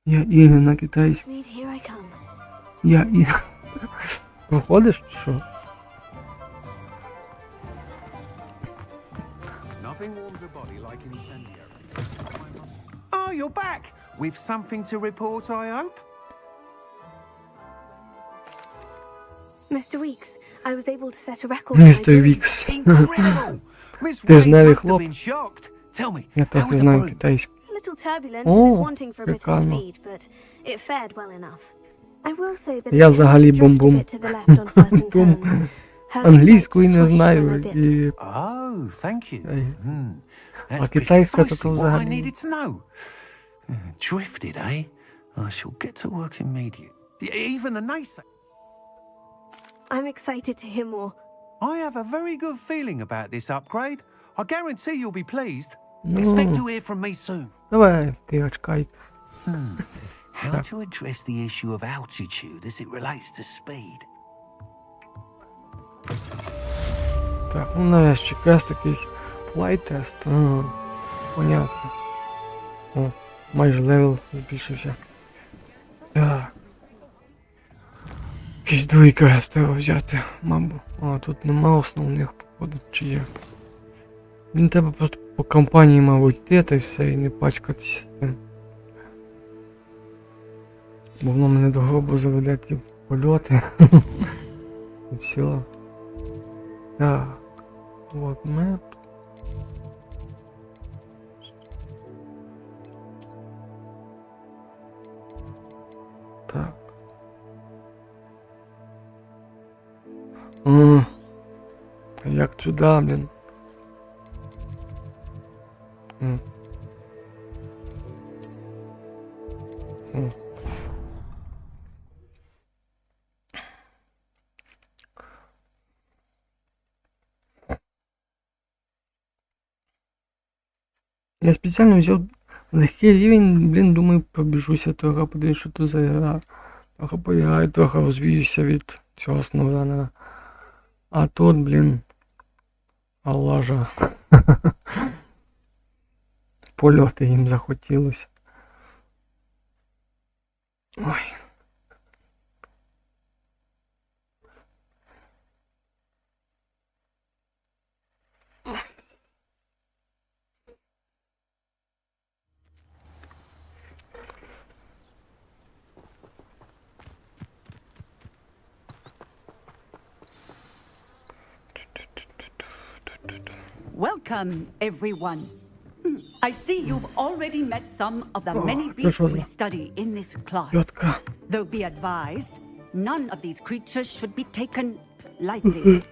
Я ігор на китайській. Sweet, here I come. Я ігор. Проходиш, чи що? Oh, you're back! With something to report, I hope? Mr. Weeks, I was able to set a record. by Містер doing Вікс. Incredible! Miss Ти ж Weiss навіть must have хлоп. been shocked. Tell me, Я how трохи was the знаю broom? китайську. A little turbulent and is О, wanting for a bit of прикольно. speed, but it fared well enough. I will say that Я it взагалі tended to drift a бомбом. bit to the left on certain turns. Her Англійської sight не swished when I знаю dipped. і... Oh, thank you. Ей. That's А китайська то precisely what I взагалі... needed to know. Drifted, eh? I shall get to work immediately. Even the naysay. I'm excited to hear more. I have a very good feeling about this upgrade. I guarantee you'll be pleased. Ну, Expect to hear from me soon. давай, ти очкай. How to address the issue of altitude as it relates to speed? Так, ну нарешті квест якийсь. Flight test. Ага, понятно. О, майже левел збільшився. Так. Якийсь другий квест треба взяти, мабуть. А, тут нема основних, походу, чи є. Мені треба просто по компанії, мабуть, йти, та й все, і не пачкатися з тим. Бо воно мене до гробу заведе ті польоти. І все. Так. Вот меп. Так. Як сюди, блін? Я спеціально взяв легкий рівень, блін, думаю, пробіжуся трохи, подивлюсь, що тут за гра. Трохи поіграю, трохи розвіюся від цього основного. А тут, блін, алажа. Польоти їм захотілося. Ой. Welcome, everyone. I see you've already met some of the many beasts we study in this class. Though be advised, none of these creatures should be taken lightly.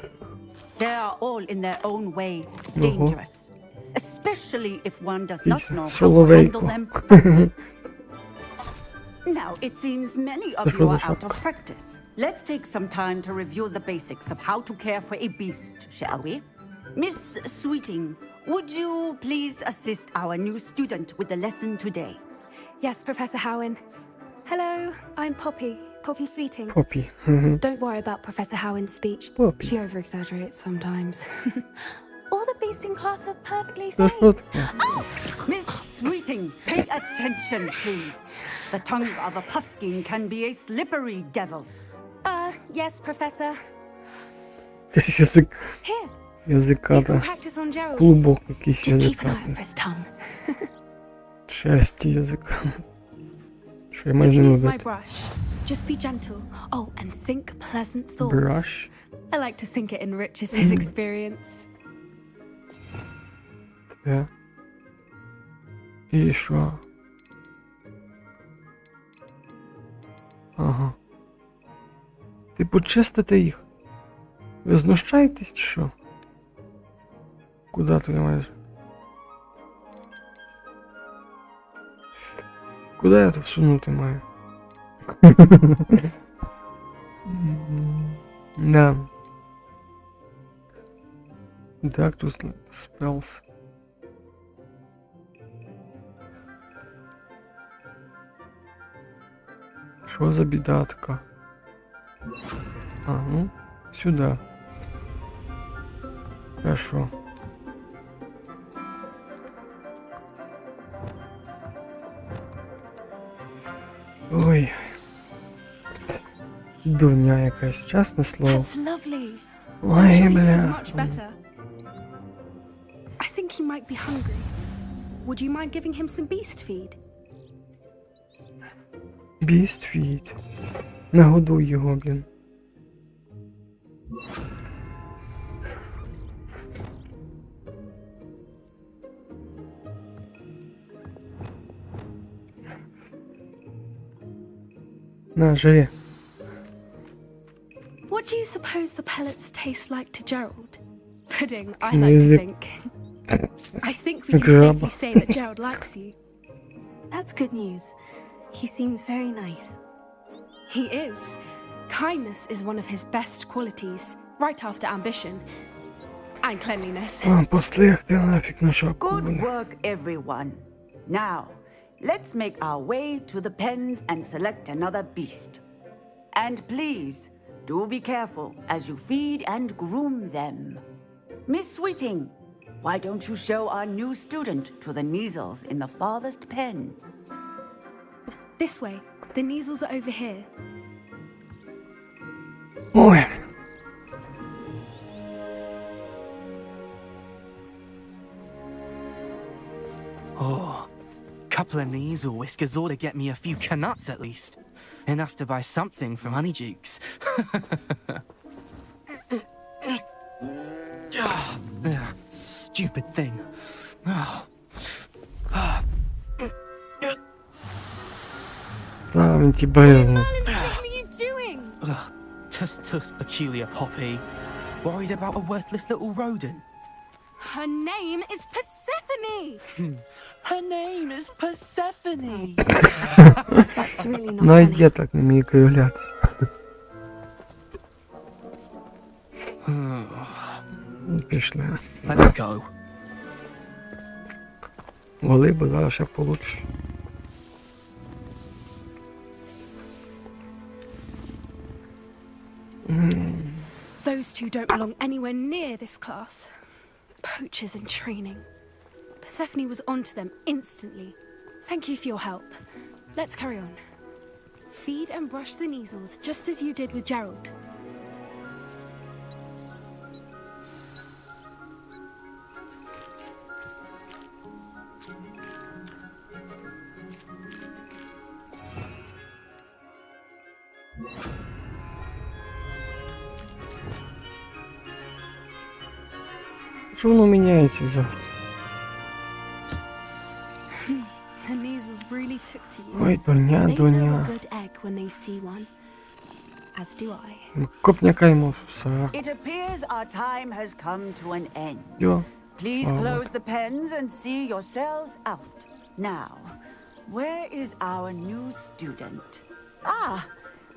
They are all in their own way dangerous, especially if one does not know how to handle them properly. Now, it seems many of you are out of practice. Let's take some time to review the basics of how to care for a beast, shall we? Miss Sweeting, would you please assist our new student with the lesson today? Yes, Professor Howen. Hello, I'm Poppy. Poppy Sweeting. Poppy. Don't worry about Professor Howen's speech. Poppy. She over-exaggerates sometimes. All the beasts in class are perfectly Це safe. що таке? Miss Sweeting, pay attention, please. The tongue of a puffskein can be a slippery devil. Yes, Professor. Якийсь язик. Here, you Язиката. can practice on Gerald. Клубок якийсь Just keep an eye out язикатий. for his tongue. Шерсті язика. Що я маю з ним Use my робити? brush. Just be gentle. Oh, and think pleasant thoughts. Brush. I like to think it enriches his experience. Таке. І що? Ага. Типу чистите їх? Ви знущаєтесь чи що? Куди ти маєш? Куди я тут всунути маю? Да. Так, тут spells. Що за біда така? А, ну, сюди. Хорошо. Ой. Дурня якась, чесне слово. That's lovely. Ой, I'm sure he feels бля. much better. I think he might be hungry. Would you mind giving him some beast feed? Beast feed. Нагодуй його, блін. На, жри. What do you suppose the pellets taste like to Gerald? Pudding, I like to think. I think we can safely say that Gerald likes you. That's good news. He seems very nice. He is. Kindness is one of his best qualities, right after ambition and cleanliness. Послухайте нафіг на шапку. Good work, everyone. Now, let's make our way to the pens and select another beast. And please, do be careful as you feed and groom them. Miss Sweeting, why don't you show our new student to the Neasels in the farthest pen? This way. The Neasels are over here. Ой. Oh, couple of Neasel whiskers ought to get me a few canuts at least. Enough to buy something from Honeydukes. Stupid thing. Та, він ті бездну. What are you doing? Tuss, peculiar Poppy. Worried about a worthless little rodent. Her name is Persephone. Her name is Persephone. That's really not Навіть funny. я так не вмію кривлятися. Пішли. Let's go. Воли, бо зараз ще получше. Those two don't belong anywhere near this class. Poachers in training. Persephone was onto them instantly. Thank you for your help. Let's carry on. Feed and brush the Neasels just as you did with Gerald. Що воно міняється завжди? The Neasels really took to you. Ой, доня, They know a доня. good egg when they see one. As do I. Копняка йому в сраку. It appears our time has come to an end. Йо. Please Oh, close the pens and see yourselves out. Now, where is our new student? Ah,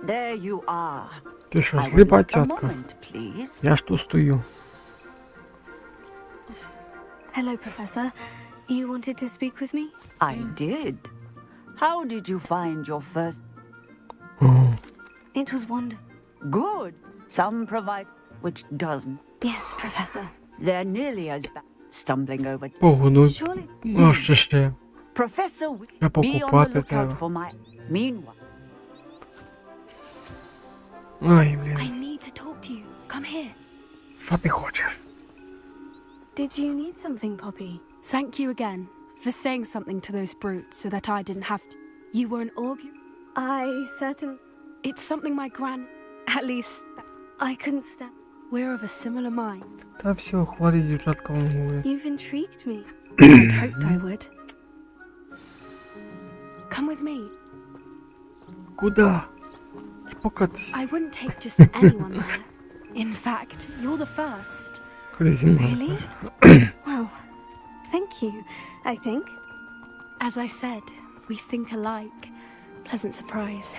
there you are. Ти що, I would сліпа like a тітка? moment, please. Я ж тут стою. Hello, Professor. You wanted to speak with me? I did. How did you find your first... It was wonderful. Good. Some provide, which doesn't. Yes, Professor. They're nearly as bad. Stumbling over... Ого, ну, ще. Professor, Ще be on the покупати lookout треба. for my... Meanwhile... Ай, блін. I need to talk to you. Come here. Що ти хочеш? Did you need something, Poppy? Thank you again for saying something to those brutes so that I didn't have to. You were an augur? I certainly... It's something my gran... At least... I couldn't stand... We're of a similar mind. Та все, хватить дівчатка вам говорити. You've intrigued me. I'd hoped I would. Come with me. Куда? Чпокатись. I wouldn't take just anyone there. In fact, you're the first. Ходи зі мною. Really? Well, thank you, I think. As I said, we think alike. Pleasant surprise.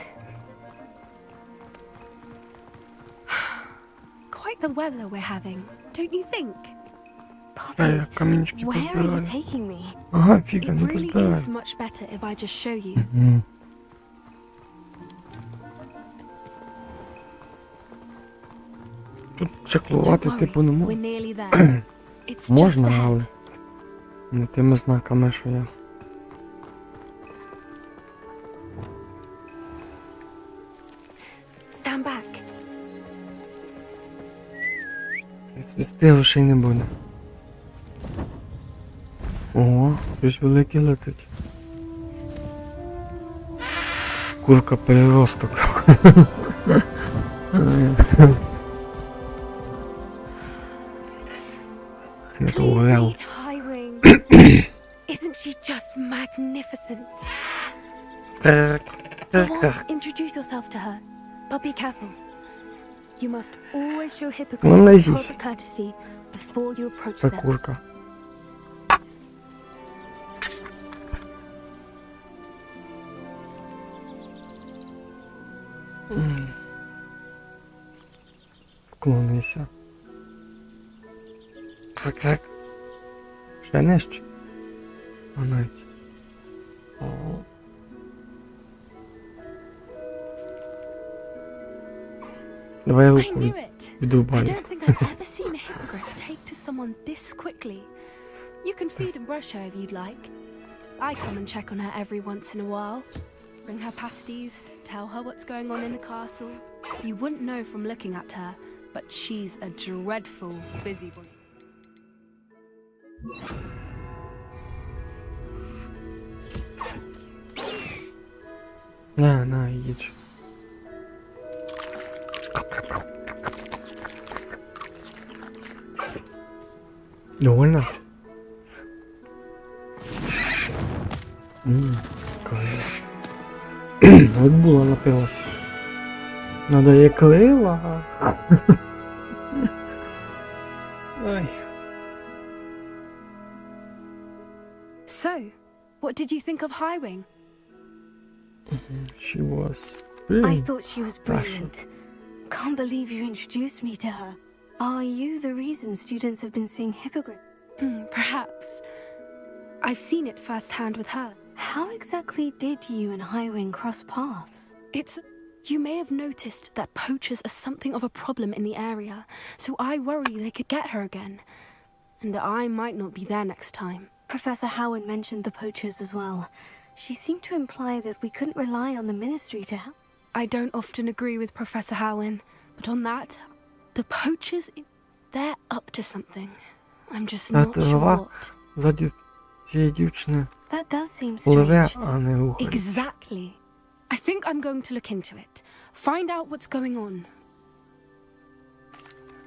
Quite the weather we're having, don't you think? Та я камінчики Where are you позбираю. taking me? Ага, фіга, It не really позбираю. is much better if I just show you. Мгм. Тут чеклувати, Don't типу, не worry, we're можна. nearly there. It's just Можна, ahead. але не тими знаками, що я. Stand back. Свісти грошей не буде. Ого, щось велике летить. Курка переросток. Please Герою. meet Highwing. Isn't she just magnificent? Go on, introduce yourself to her, but be careful. You must always show Ну, hippogriffs лезись. proper courtesy before you approach Це them. курка. Вклонися. Так. Ще нижче. А навіть. О. Давай I руку knew it. I відрубаю. don't think I've ever seen a hippogriff take to someone this quickly. You can feed and brush her if you'd like. I come and check on her every once in a while. Bring her pasties, tell her what's going on in the castle. You wouldn't know from looking at her, but she's a dreadful busybody. На, їдь. Довольно? Кайф. От була напилась. Надо як лила. Ой. So, what did you think of Highwing? She was I brilliant. thought she was brilliant. Can't believe you introduced me to her. Are you the reason students have been seeing hippogriffs? Perhaps. I've seen it firsthand with her. How exactly did you and Highwing cross paths? You may have noticed that poachers are something of a problem in the area, so I worry they could get her again. And I might not be there next time. Professor Howard mentioned the poachers as well. She seemed to imply that we couldn't rely on the ministry to help. I don't often agree with Professor Howin, but on that, the poachers, they're up to something. I'm just not sure what. Ззаді цієї дівчини That does seem пливе, strange. а не рухається. Exactly. I think I'm going to look into it. Find out what's going on.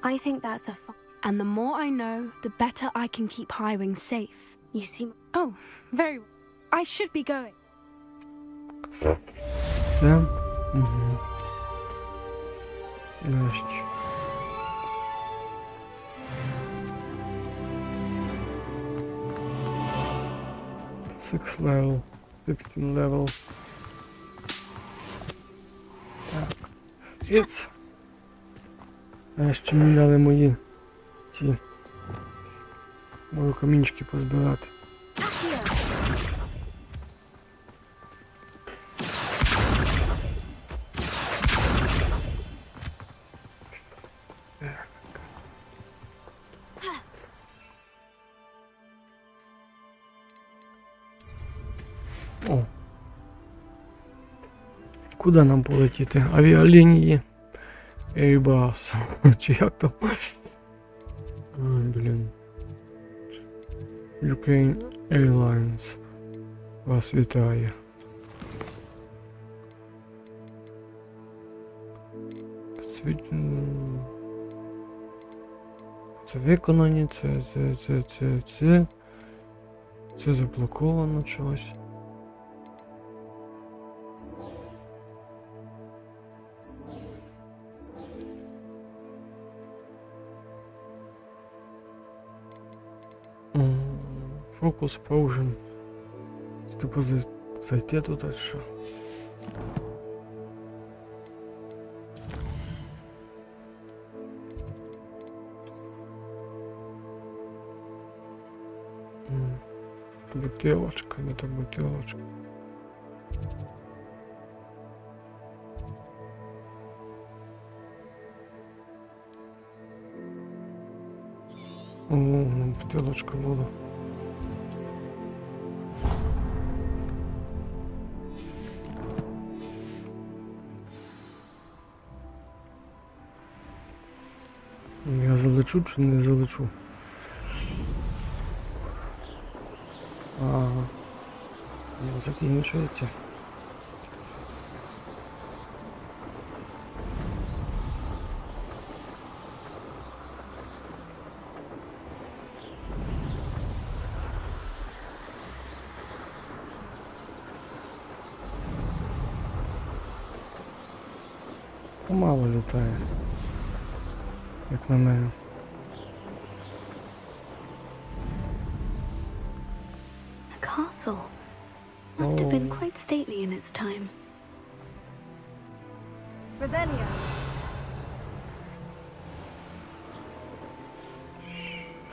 I think that's a And the more I know, the better I can keep Highwing safe. You seem... Oh, very well. I should be going. Це? Угу. Нащо? Six level, 16 level. Так. It's. А ще міняли мої ці Можу камінчики позбирати. О. Куди нам полетіти? Авіалінії. Airbus. Чи як там? Блін. Ukraine Airlines. Вас вітає. Це виконані, це заблоковано чогось. Фокус Frozen. Типу зайти тут, а що? Бутилочка, не так бутилочка. О, бутилочка була. Я залечу чи не залечу? Ага. Не закінчується. Помало літає. Як на мене. A castle. Must have been quite stately in its time. Revelio.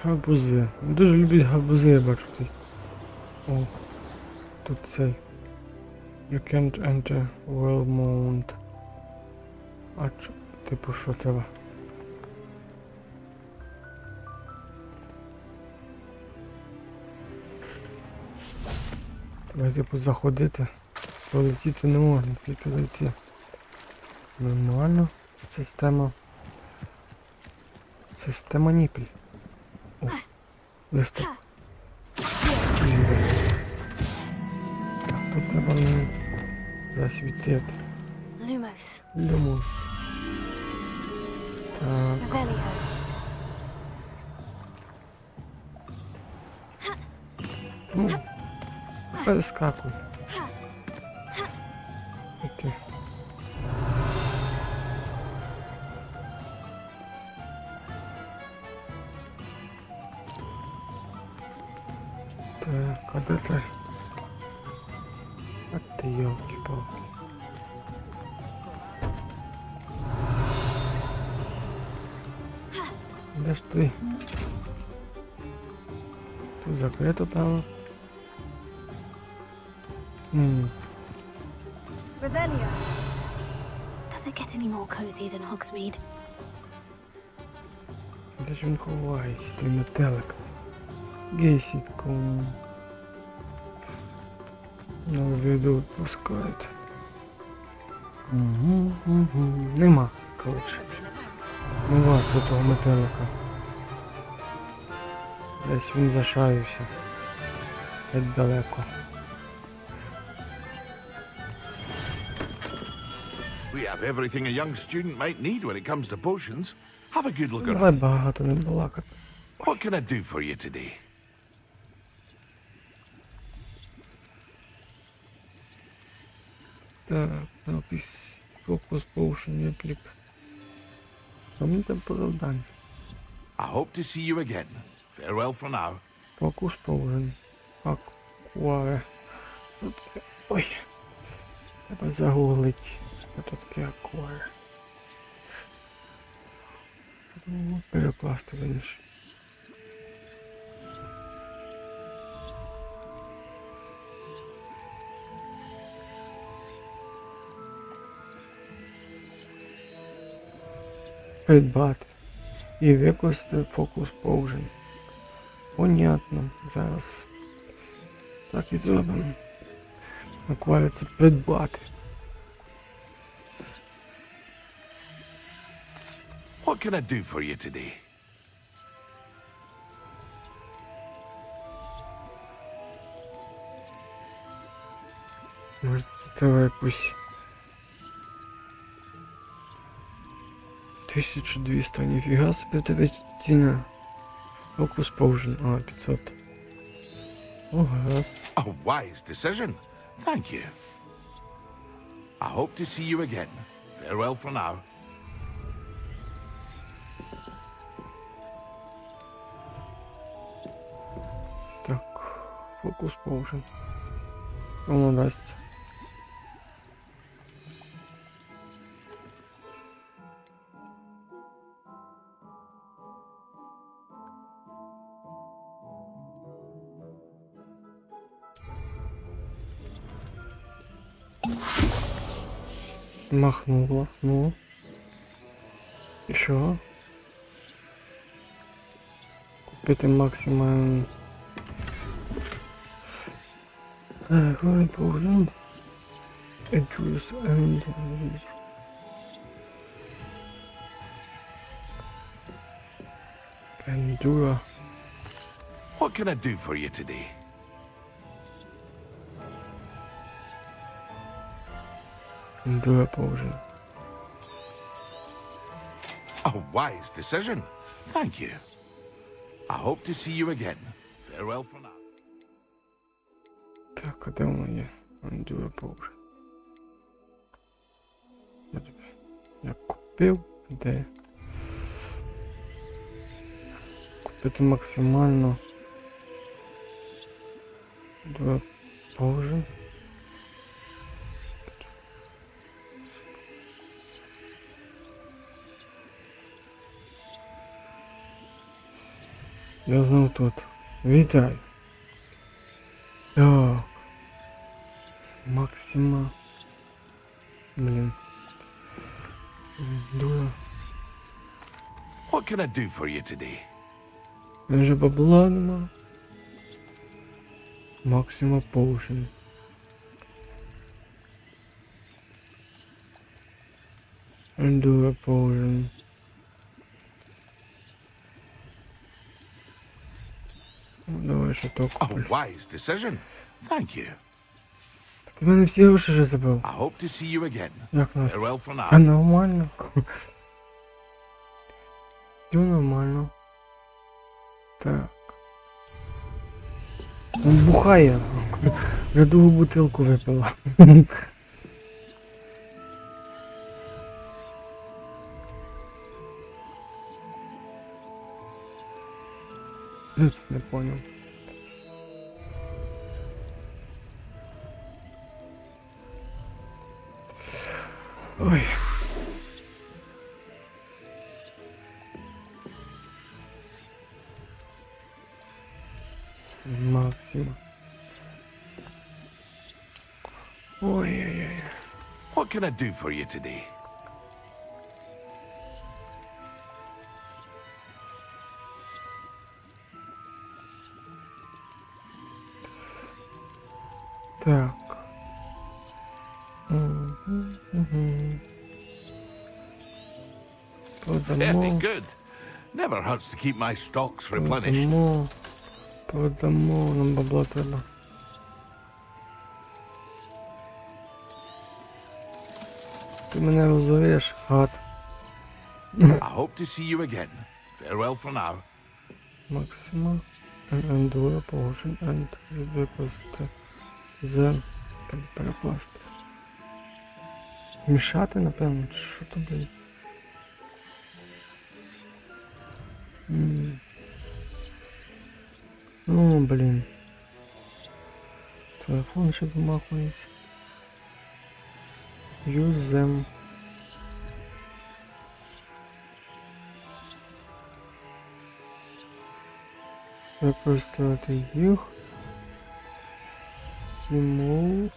Гарбузи. Дуже люблять гарбузи, я бачу цей. О, тут цей. You can't enter Wellmount. А типу що треба? Треба типу заходити. Полетіти не можна, тільки зайти. Нормально. Система ніпель. О, листок. Так, тут треба засвітити. Lumos. Lumos. Так. Revelio. Ну, перескакуй. Іти. Так, а де ти? А ти ёлки-палки. Де ж ти? Тут закрито там. Revelio. Does it get any more cozy than Hogsmeade? Де ж він ховається, той метелик? Гейсітку. Ну, віду відпускають. Нема, коротше. Нема того метелика. Десь він зашарився. Геть далеко. We have everything a young student might need when it comes to potions. Have a good look Давай around. багато не балакати. What can I do for you today? Так, напис Focus Potion реплік. Що мені там подавдання? I hope to see you again. Farewell for now. Focus Potion. Акваре. Ой. Треба загуглити. Що тут таке акваре. Перекласти виниш. Придбати. І використати фокус Potion. Понятно. Зараз. Так і зробимо. Накладається придбати. What can I do for you today? Може, це треба якусь 1200, ніфіга собі тебе ціна. Фокус Potion, 500. О, гаразд. A wise decision. Thank you. I hope to see you again. Farewell for now. Так, фокус Potion. Воно дасть. Махнула, ну. І що? Купити максимально. Так, ой, поглянь. Juice and... Endura. What can I do for you today? Endura Potion. A wise decision. Thank you. I hope to see you again. Farewell for now. Так, а де воно є? Endura Potion. Я купив, де? Купити максимально. Endura Potion. Я знов тут. Вітаю. Так. Максима. Блін. Дура. What can I do for you today? Вже бабла нема. Максима Potion. Endura Potion. Давай ще то куплю. A wise decision. Thank you. Так в мене всі гроші вже забив. I hope to see you again. Як нас? Farewell for now. А нормально. Все нормально. Так. Он бухає. Вже другу бутилку випила. Люц не понял. Ой. Максима. Ой-ой-ой. What can I do for you today? Так. Very good. Never hurts to keep my stocks replenished. Продамо, нам бабла треба. Ти мене розориш, гад. I hope to see you again. Farewell for now. Максима. Endura Potion and використати. За перекласти. Мішати, напевно, чи що то, блін? Ну, блін. Телефон ще вимахується. Use them. Використовувати їх. Remove.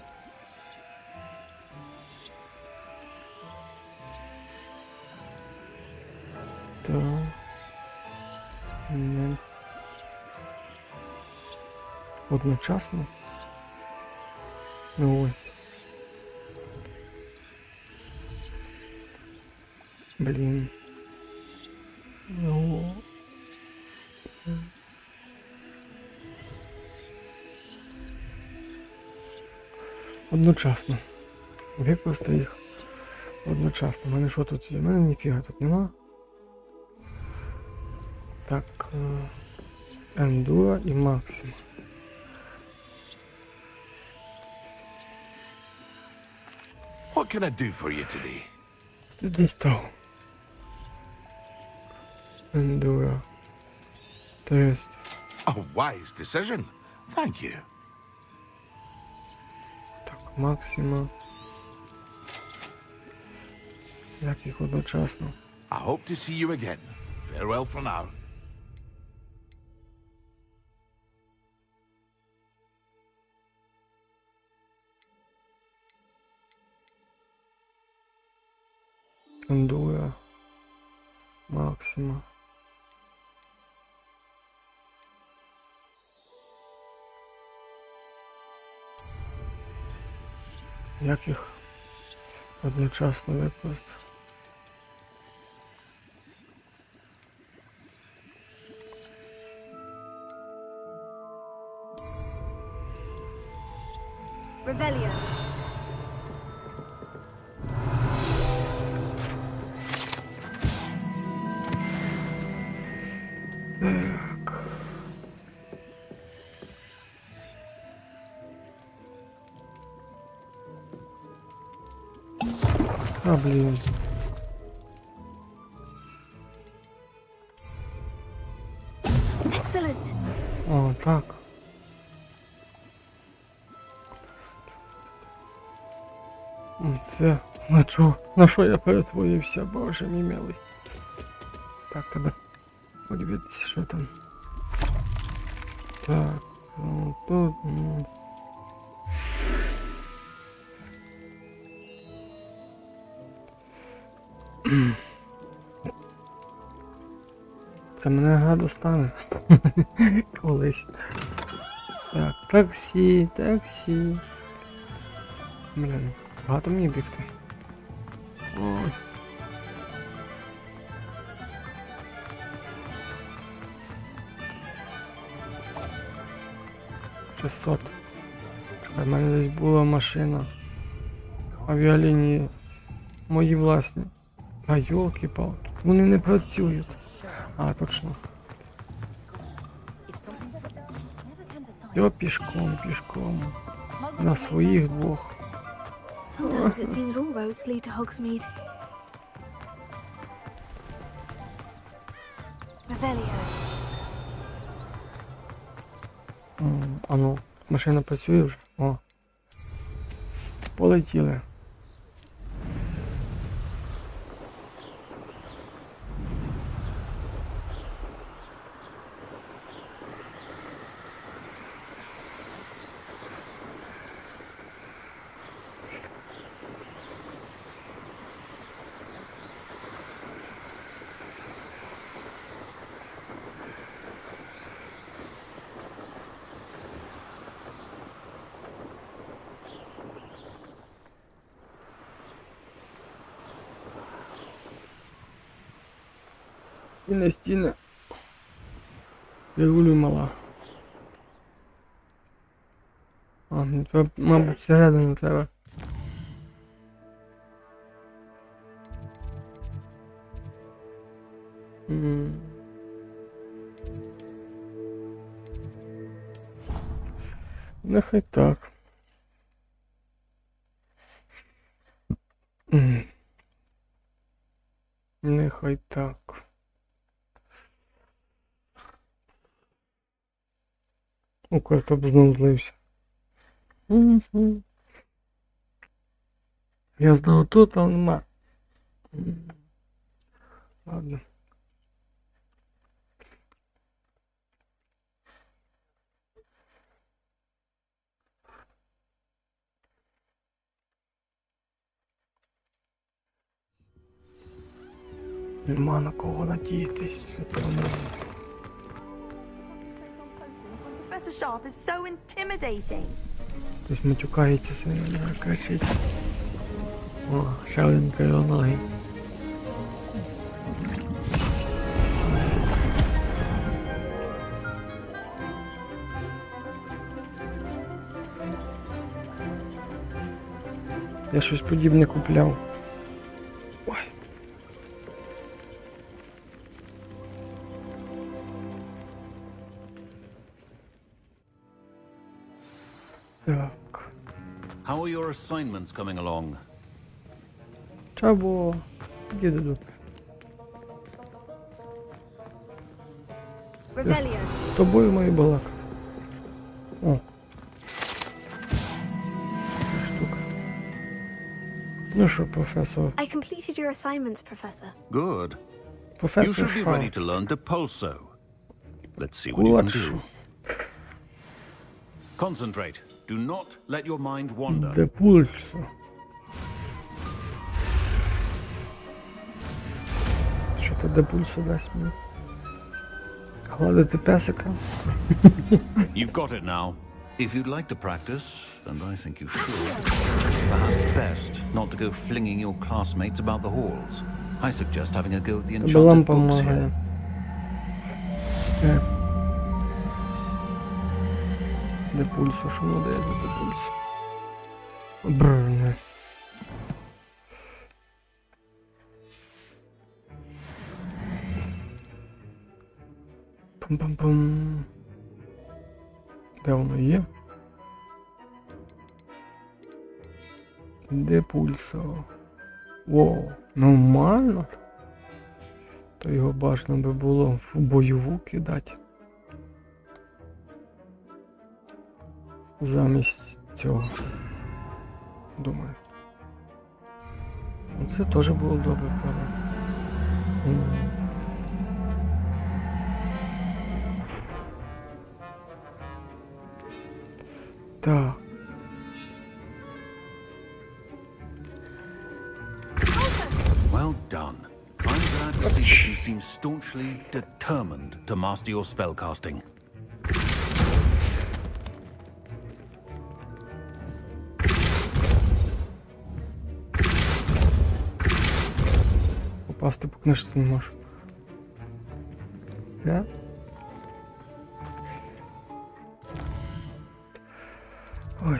Так. Не. Одночасно? Ну ось. Блін. Ну. Одночасно. Викласти їх одночасно. У мене що тут є? У мене ніфіга тут нема. Так. Ендура і Максима. What can I do for you today? Ти дістав. Ендура. Тест. A wise decision. Thank you. Так, Максима. Як їх одночасно? I hope to see you again. Farewell for now. Ендура. Максима. Як їх одночасно викласти? Revelio. Так. А, блін. Excellent. О, так. Це на що я перетворився, боже мій милий. Так, тебе подивитися, що там. Так, ну, тут. Це мене гра достане. Колись. Так, таксі. Блін, багато мені бігти. Ой. $600. Чекай, в мене десь була машина. Авіалінії. Мої власні. А йолки-палки. Вони не працюють. А, точно. Я пішком. На своїх двох. Sometimes it seems all roads lead to Hogsmeade. Revelio. А ну, машина працює вже? О. Полетіли. Стіни. Регулюй, мала. А, мені треба, мабуть, всередину треба. Нехай так. Нехай так. О, картоп знову злився. Я знав тут, а нема. Ладно. Нема на кого надіятись все одно. Professor Sharp is so intimidating. Хтось матюкається сильно, кричить. О, ще один кривоногий. Я щось подібне купляв. Ой. Так. How are your assignments coming along? Чабо. Діду тут. З тобою маю балакати. О. Штука. Ну що, професор? I completed your assignments, Professor. Good. Professor You should be Sharp. ready to learn to pulso. Let's see what you can do. Concentrate. Do not let your mind wander. Де пульсо? Що то де пульсо дасть мені? Гладити песика? You've got it now. If you'd like to practice, and I think you should, perhaps best not to go flinging your classmates about the halls. I suggest having a go at the enchanted books here. Де пульсо? Що воно дає де пульсо? Бррр. Пам-пам-пам. Де воно є? Де пульсо? Воу, нормально. То його бажано би було в бойову кидати. Замість цього. Думаю. Оце теж було добре, правда. Так. Well done. I'm glad to see that you seem staunchly determined to master your spellcasting. Попасти по книжці не можу. Все? Ой.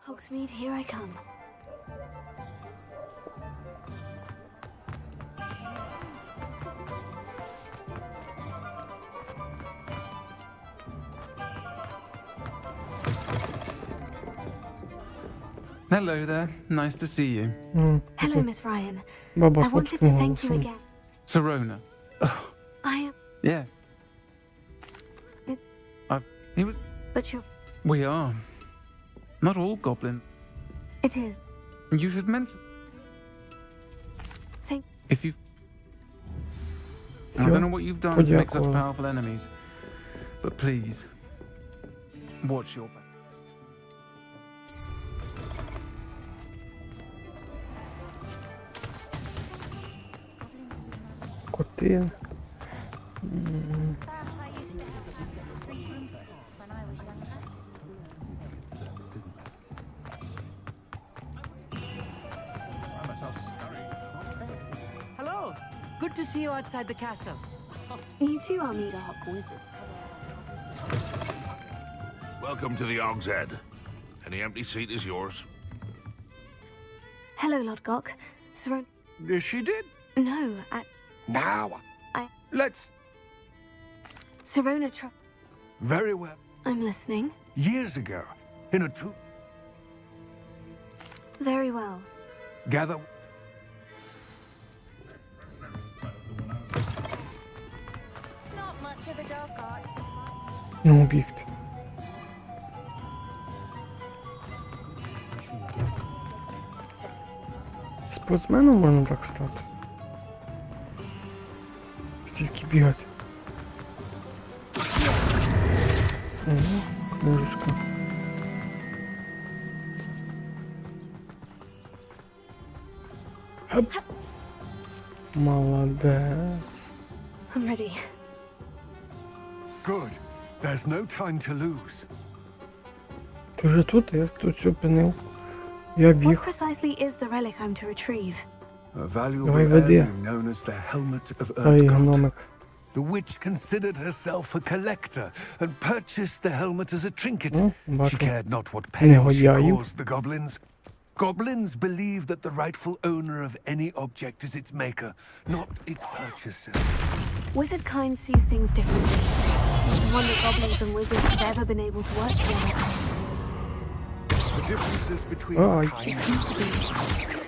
Hogsmeade, here I come. Hello there. Nice to see you. Hello, Miss Ryan. Baba, I wanted to thank you again. Serona. I am... Yeah. He was... But you're... We are. Not all goblins. It is. You should mention... Thank... If you've... I don't know what you've done to make such powerful enemies, but please, watch your back. Коти. Hello. Good to see you outside the castle. You too are me. Dark wizard. Welcome to the Og's Head. Any empty seat is yours. Hello, Lodgok. She did? No, Now, I... let's... Serona Very well. I'm listening. Years ago, in a troop, Very well. gather. Not much of a dark art. Не об'єкт. Спортсменом можна так стати. Стільки бігати. Ого, книжечка. Хоп. Молодець. I'm ready. Good. There's no time to lose. Ти вже тут, я тут все опинив. Я What біг. precisely is the relic I'm to retrieve? A valuable Давай веди. heirloom known as the helmet of Ой, Earthgod. гномик. The witch considered herself a collector and purchased the helmet as a trinket. Ну, She бачу. cared not what pain she Негодяїв. caused the goblins. Goblins believe that the rightful owner of any object is its maker, not its purchaser. Wizard kind sees things differently. It's a wonder goblins and wizards have ever been able to work together. The differences between Oh, our I- kinds.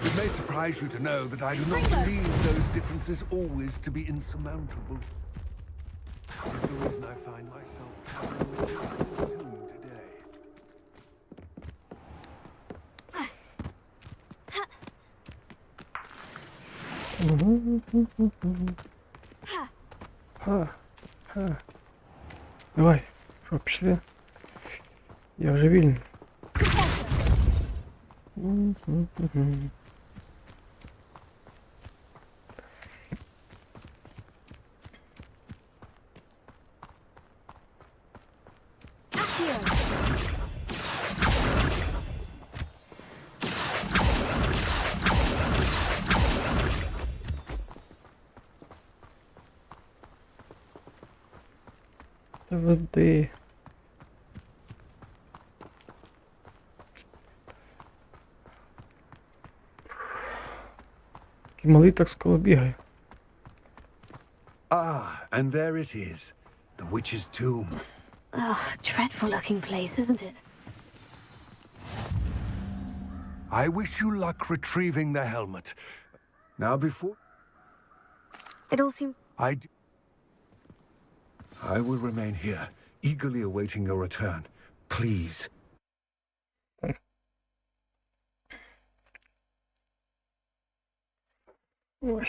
It may surprise you to know that I do not believe those differences always to be insurmountable. That's the reason I find myself traveling with you today. Ха. Давай, що, пішли? Я вже вільний. Та веди. Такий малий так скоро бігає. Ah, and there it is. The witch's tomb. Ugh, dreadful looking place, isn't it? I wish you luck retrieving the helmet. Now before It all seems... I will remain here, eagerly awaiting your return. Please. Ой.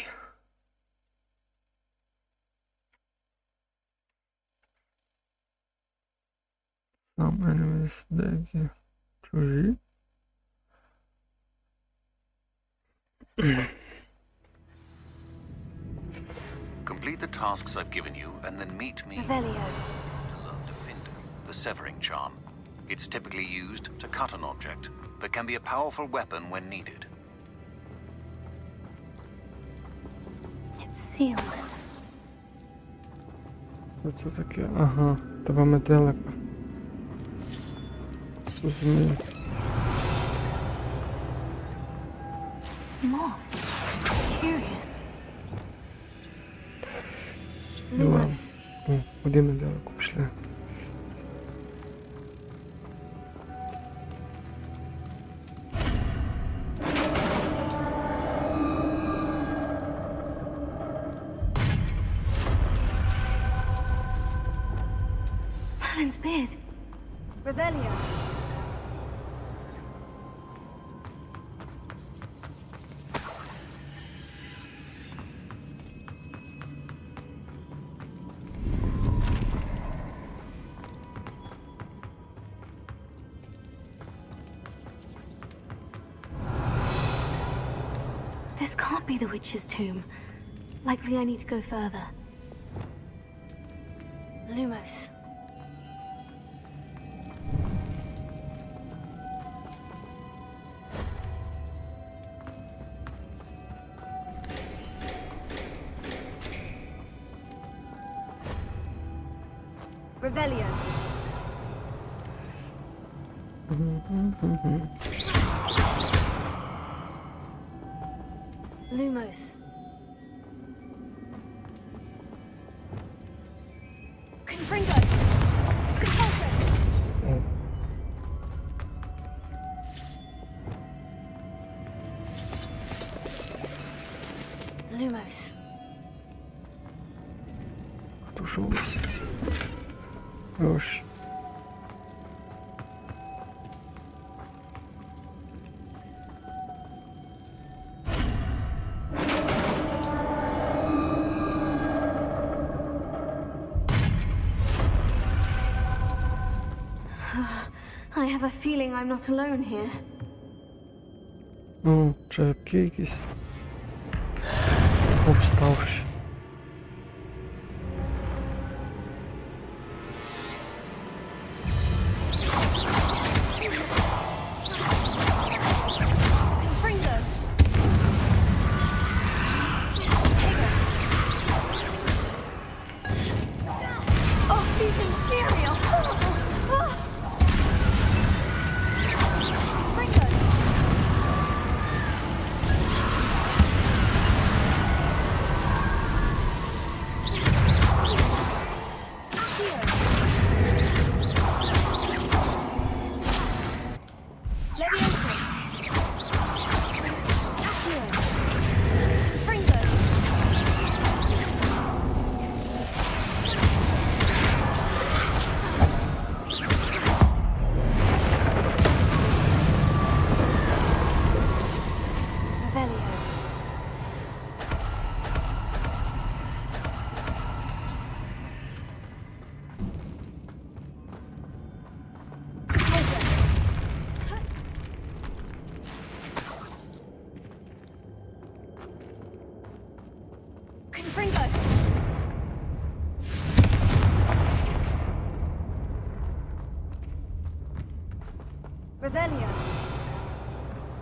Саме небезпеки. Чужі. Complete the tasks I've given you, and then meet me Revelio. to learn Defender, the severing charm. It's typically used to cut an object, but can be a powerful weapon when needed. It's sealed. Що це таке? Ага, тебе метелика. Зрозуміло. Moths. Curious. Давай. Lumos. О, куди метелику пішли? Merlin's beard. Revelio. This can't be the witch's tomb. Likely I need to go further. Lumos. Revelio. Lumos. Хорош. I have a feeling I'm not alone here. Ну, черепки якісь. Обставші.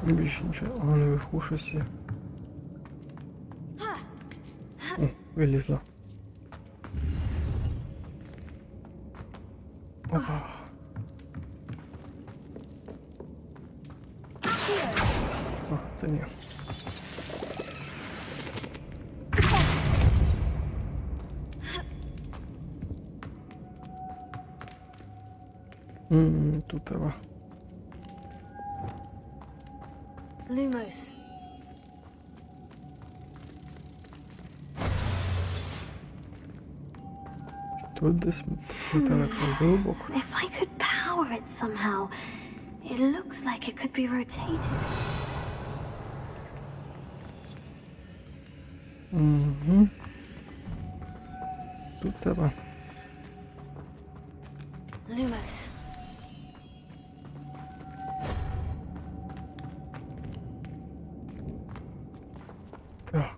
Більше нічого, а наверху щось є. О, вилізла. Опа. А, це ні. Тут треба. Lumos. Тут десь металик глибоко. If I could power it somehow, it looks like it could be rotated. Угу. Тут треба. Lumos. Так.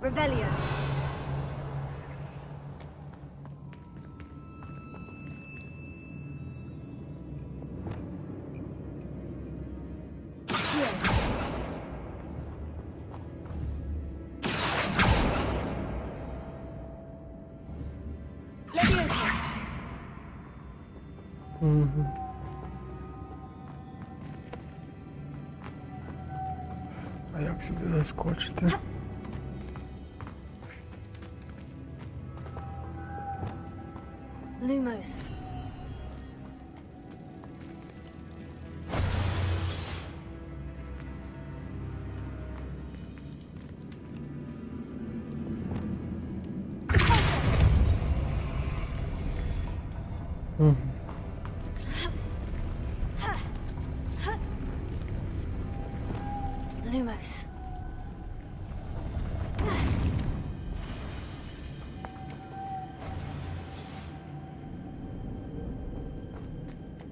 Revelio. Угу. А як сюди заскочити? Lumos. Угу. Lumos.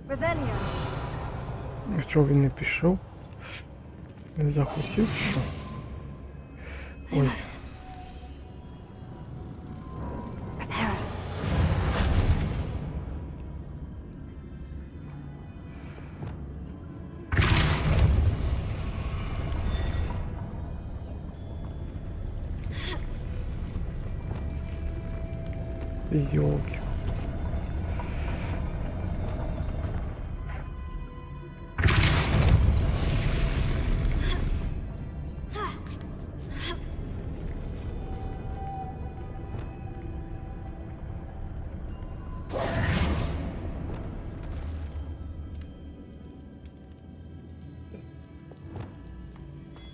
Revelio. Чого він не пішов? Не захотів, що? Ой. Lumos. Prepare. Йолки.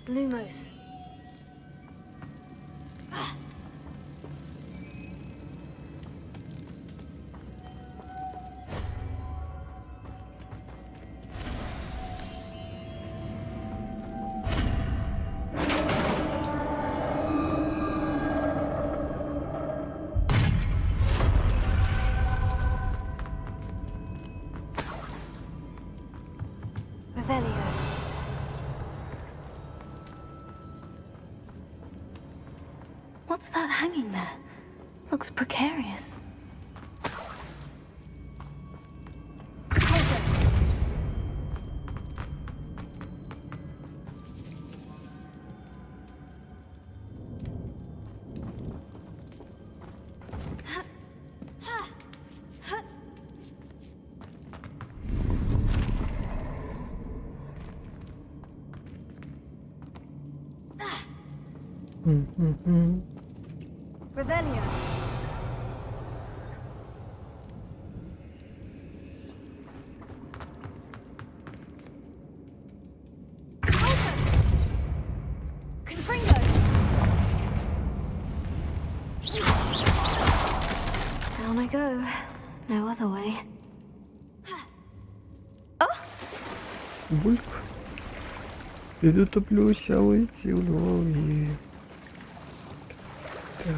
Lumos. What's that hanging there? Looks precarious. Revelio. Down I go. No other way. Бульк. Піду топлюся у ці у Львові. Так.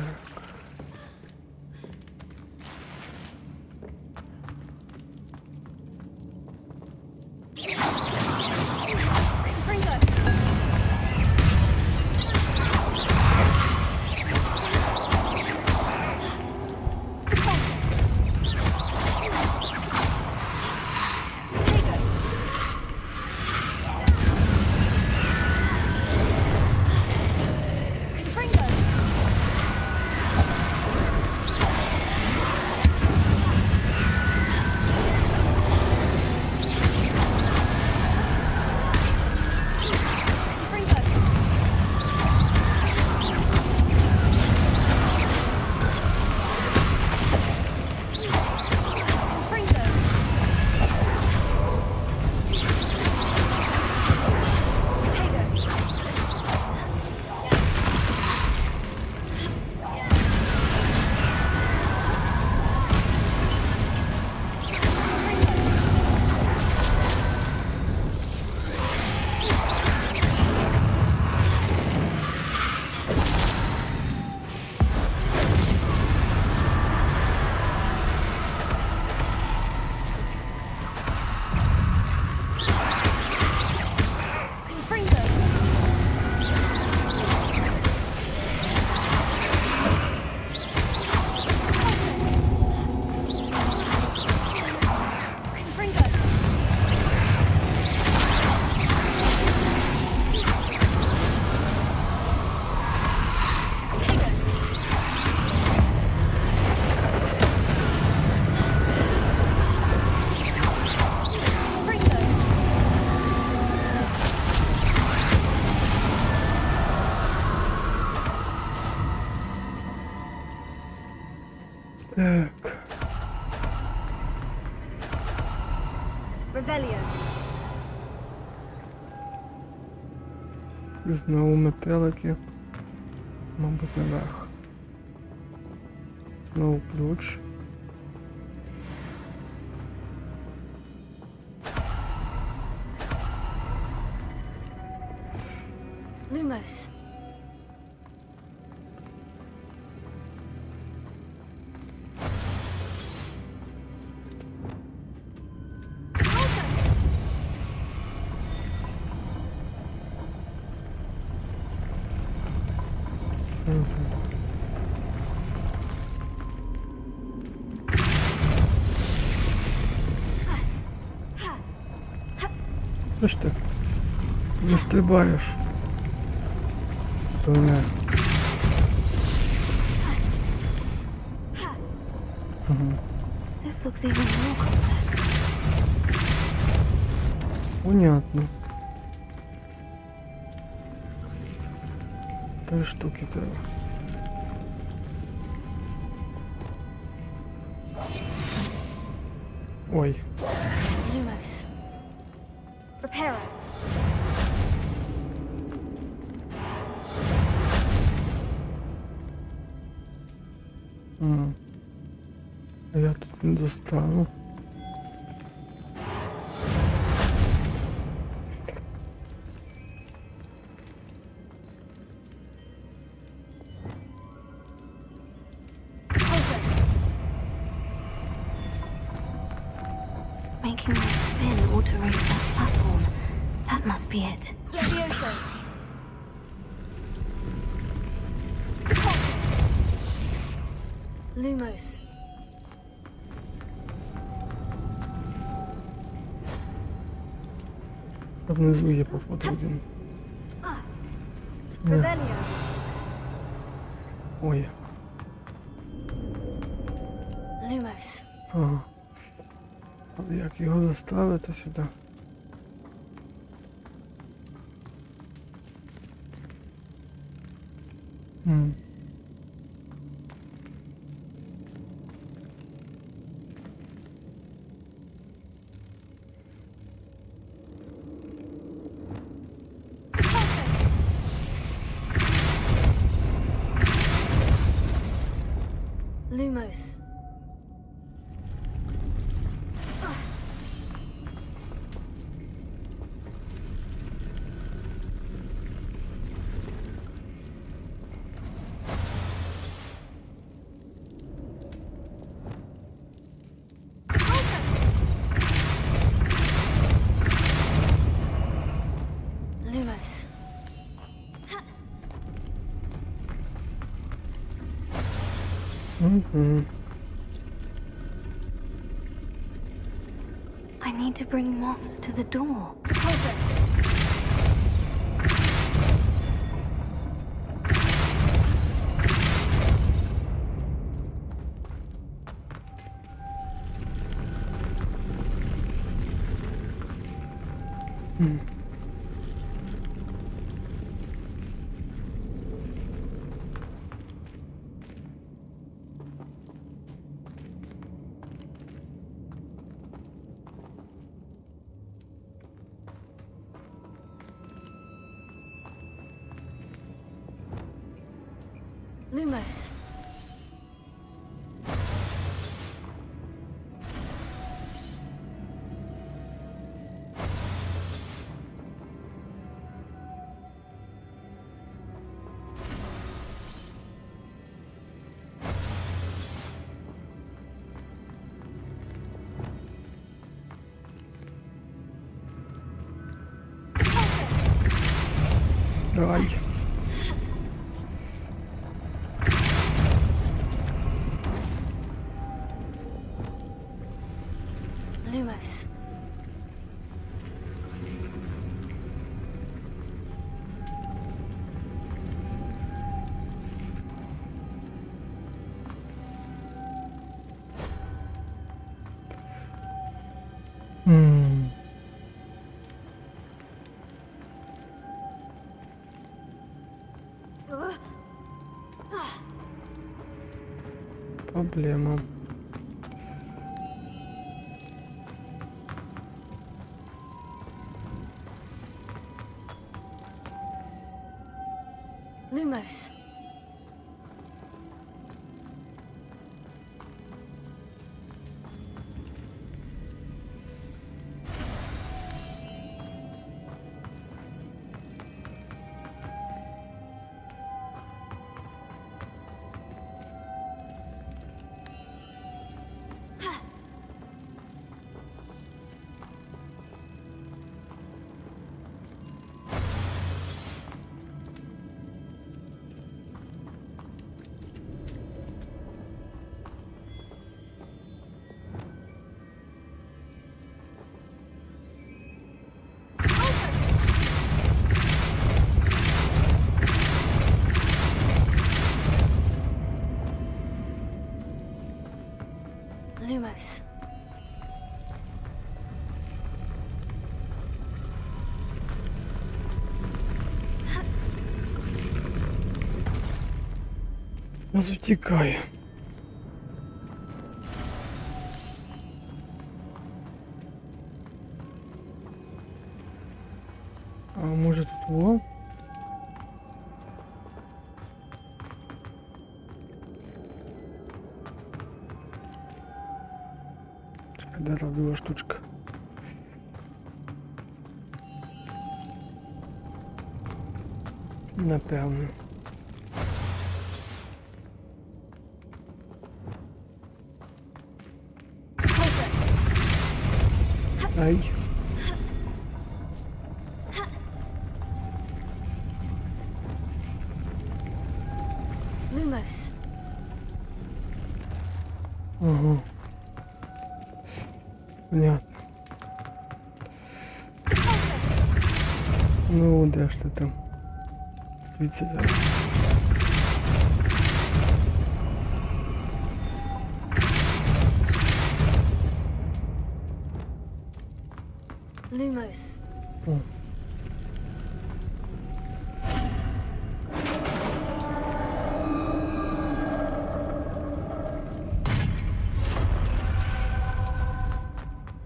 Так. Revelio. Знову метелики. Мабуть, наверх. Знову ключ. Lumos. Що ж ти? Не стрибаєш. То не. This looks even more complex. Понятно. 3 штуки треба. Ой. Lumos. Reparo. А я тут не достану. Making me spin ought to raise that platform. That must be it. Levioso. Lumos. Внизу є, походу, один. Revelio. Ой. Lumos. Ага. Але як його доставити сюди? Lumos. Lumos. I need to bring moths to the door. Lumos. Давай. Lumos. Проблема. Lumos. Lumos. Затікає. А може тут во? Де та друга штучка? Напевно. Ай. Lumos. Ага. Понятно. Ну, де ж ти там? Звідси зараз. Lumos. О.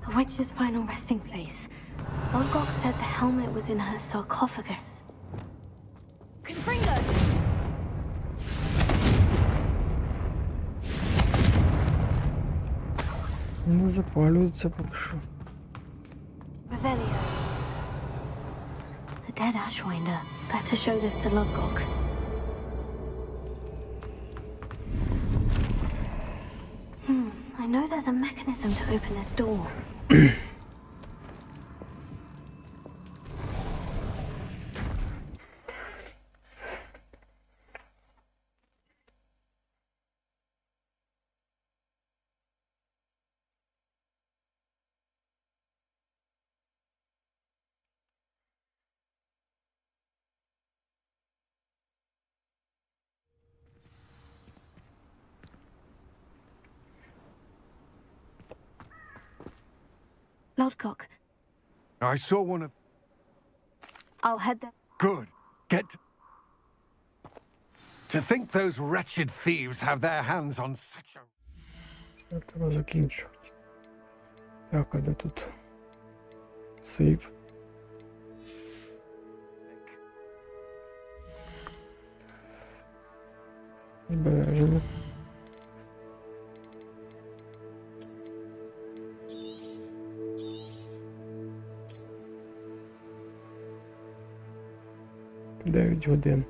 The witch's final resting place. Lodgok said the helmet was in her sarcophagus. Confringo! Не запалюється поки що. Revelio. The dead Ashwinder. Better show this to Lodgok. I know there's a mechanism to open this door. Lodgok, I saw one of... I'll head there. Good. Get... To think those wretched thieves have their hands on such a... Треба закінчувати. Так, а де тут? Сейв. Збережено. Дев'ять годин.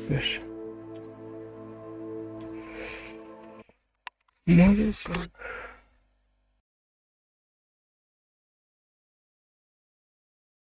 Пише. Може так.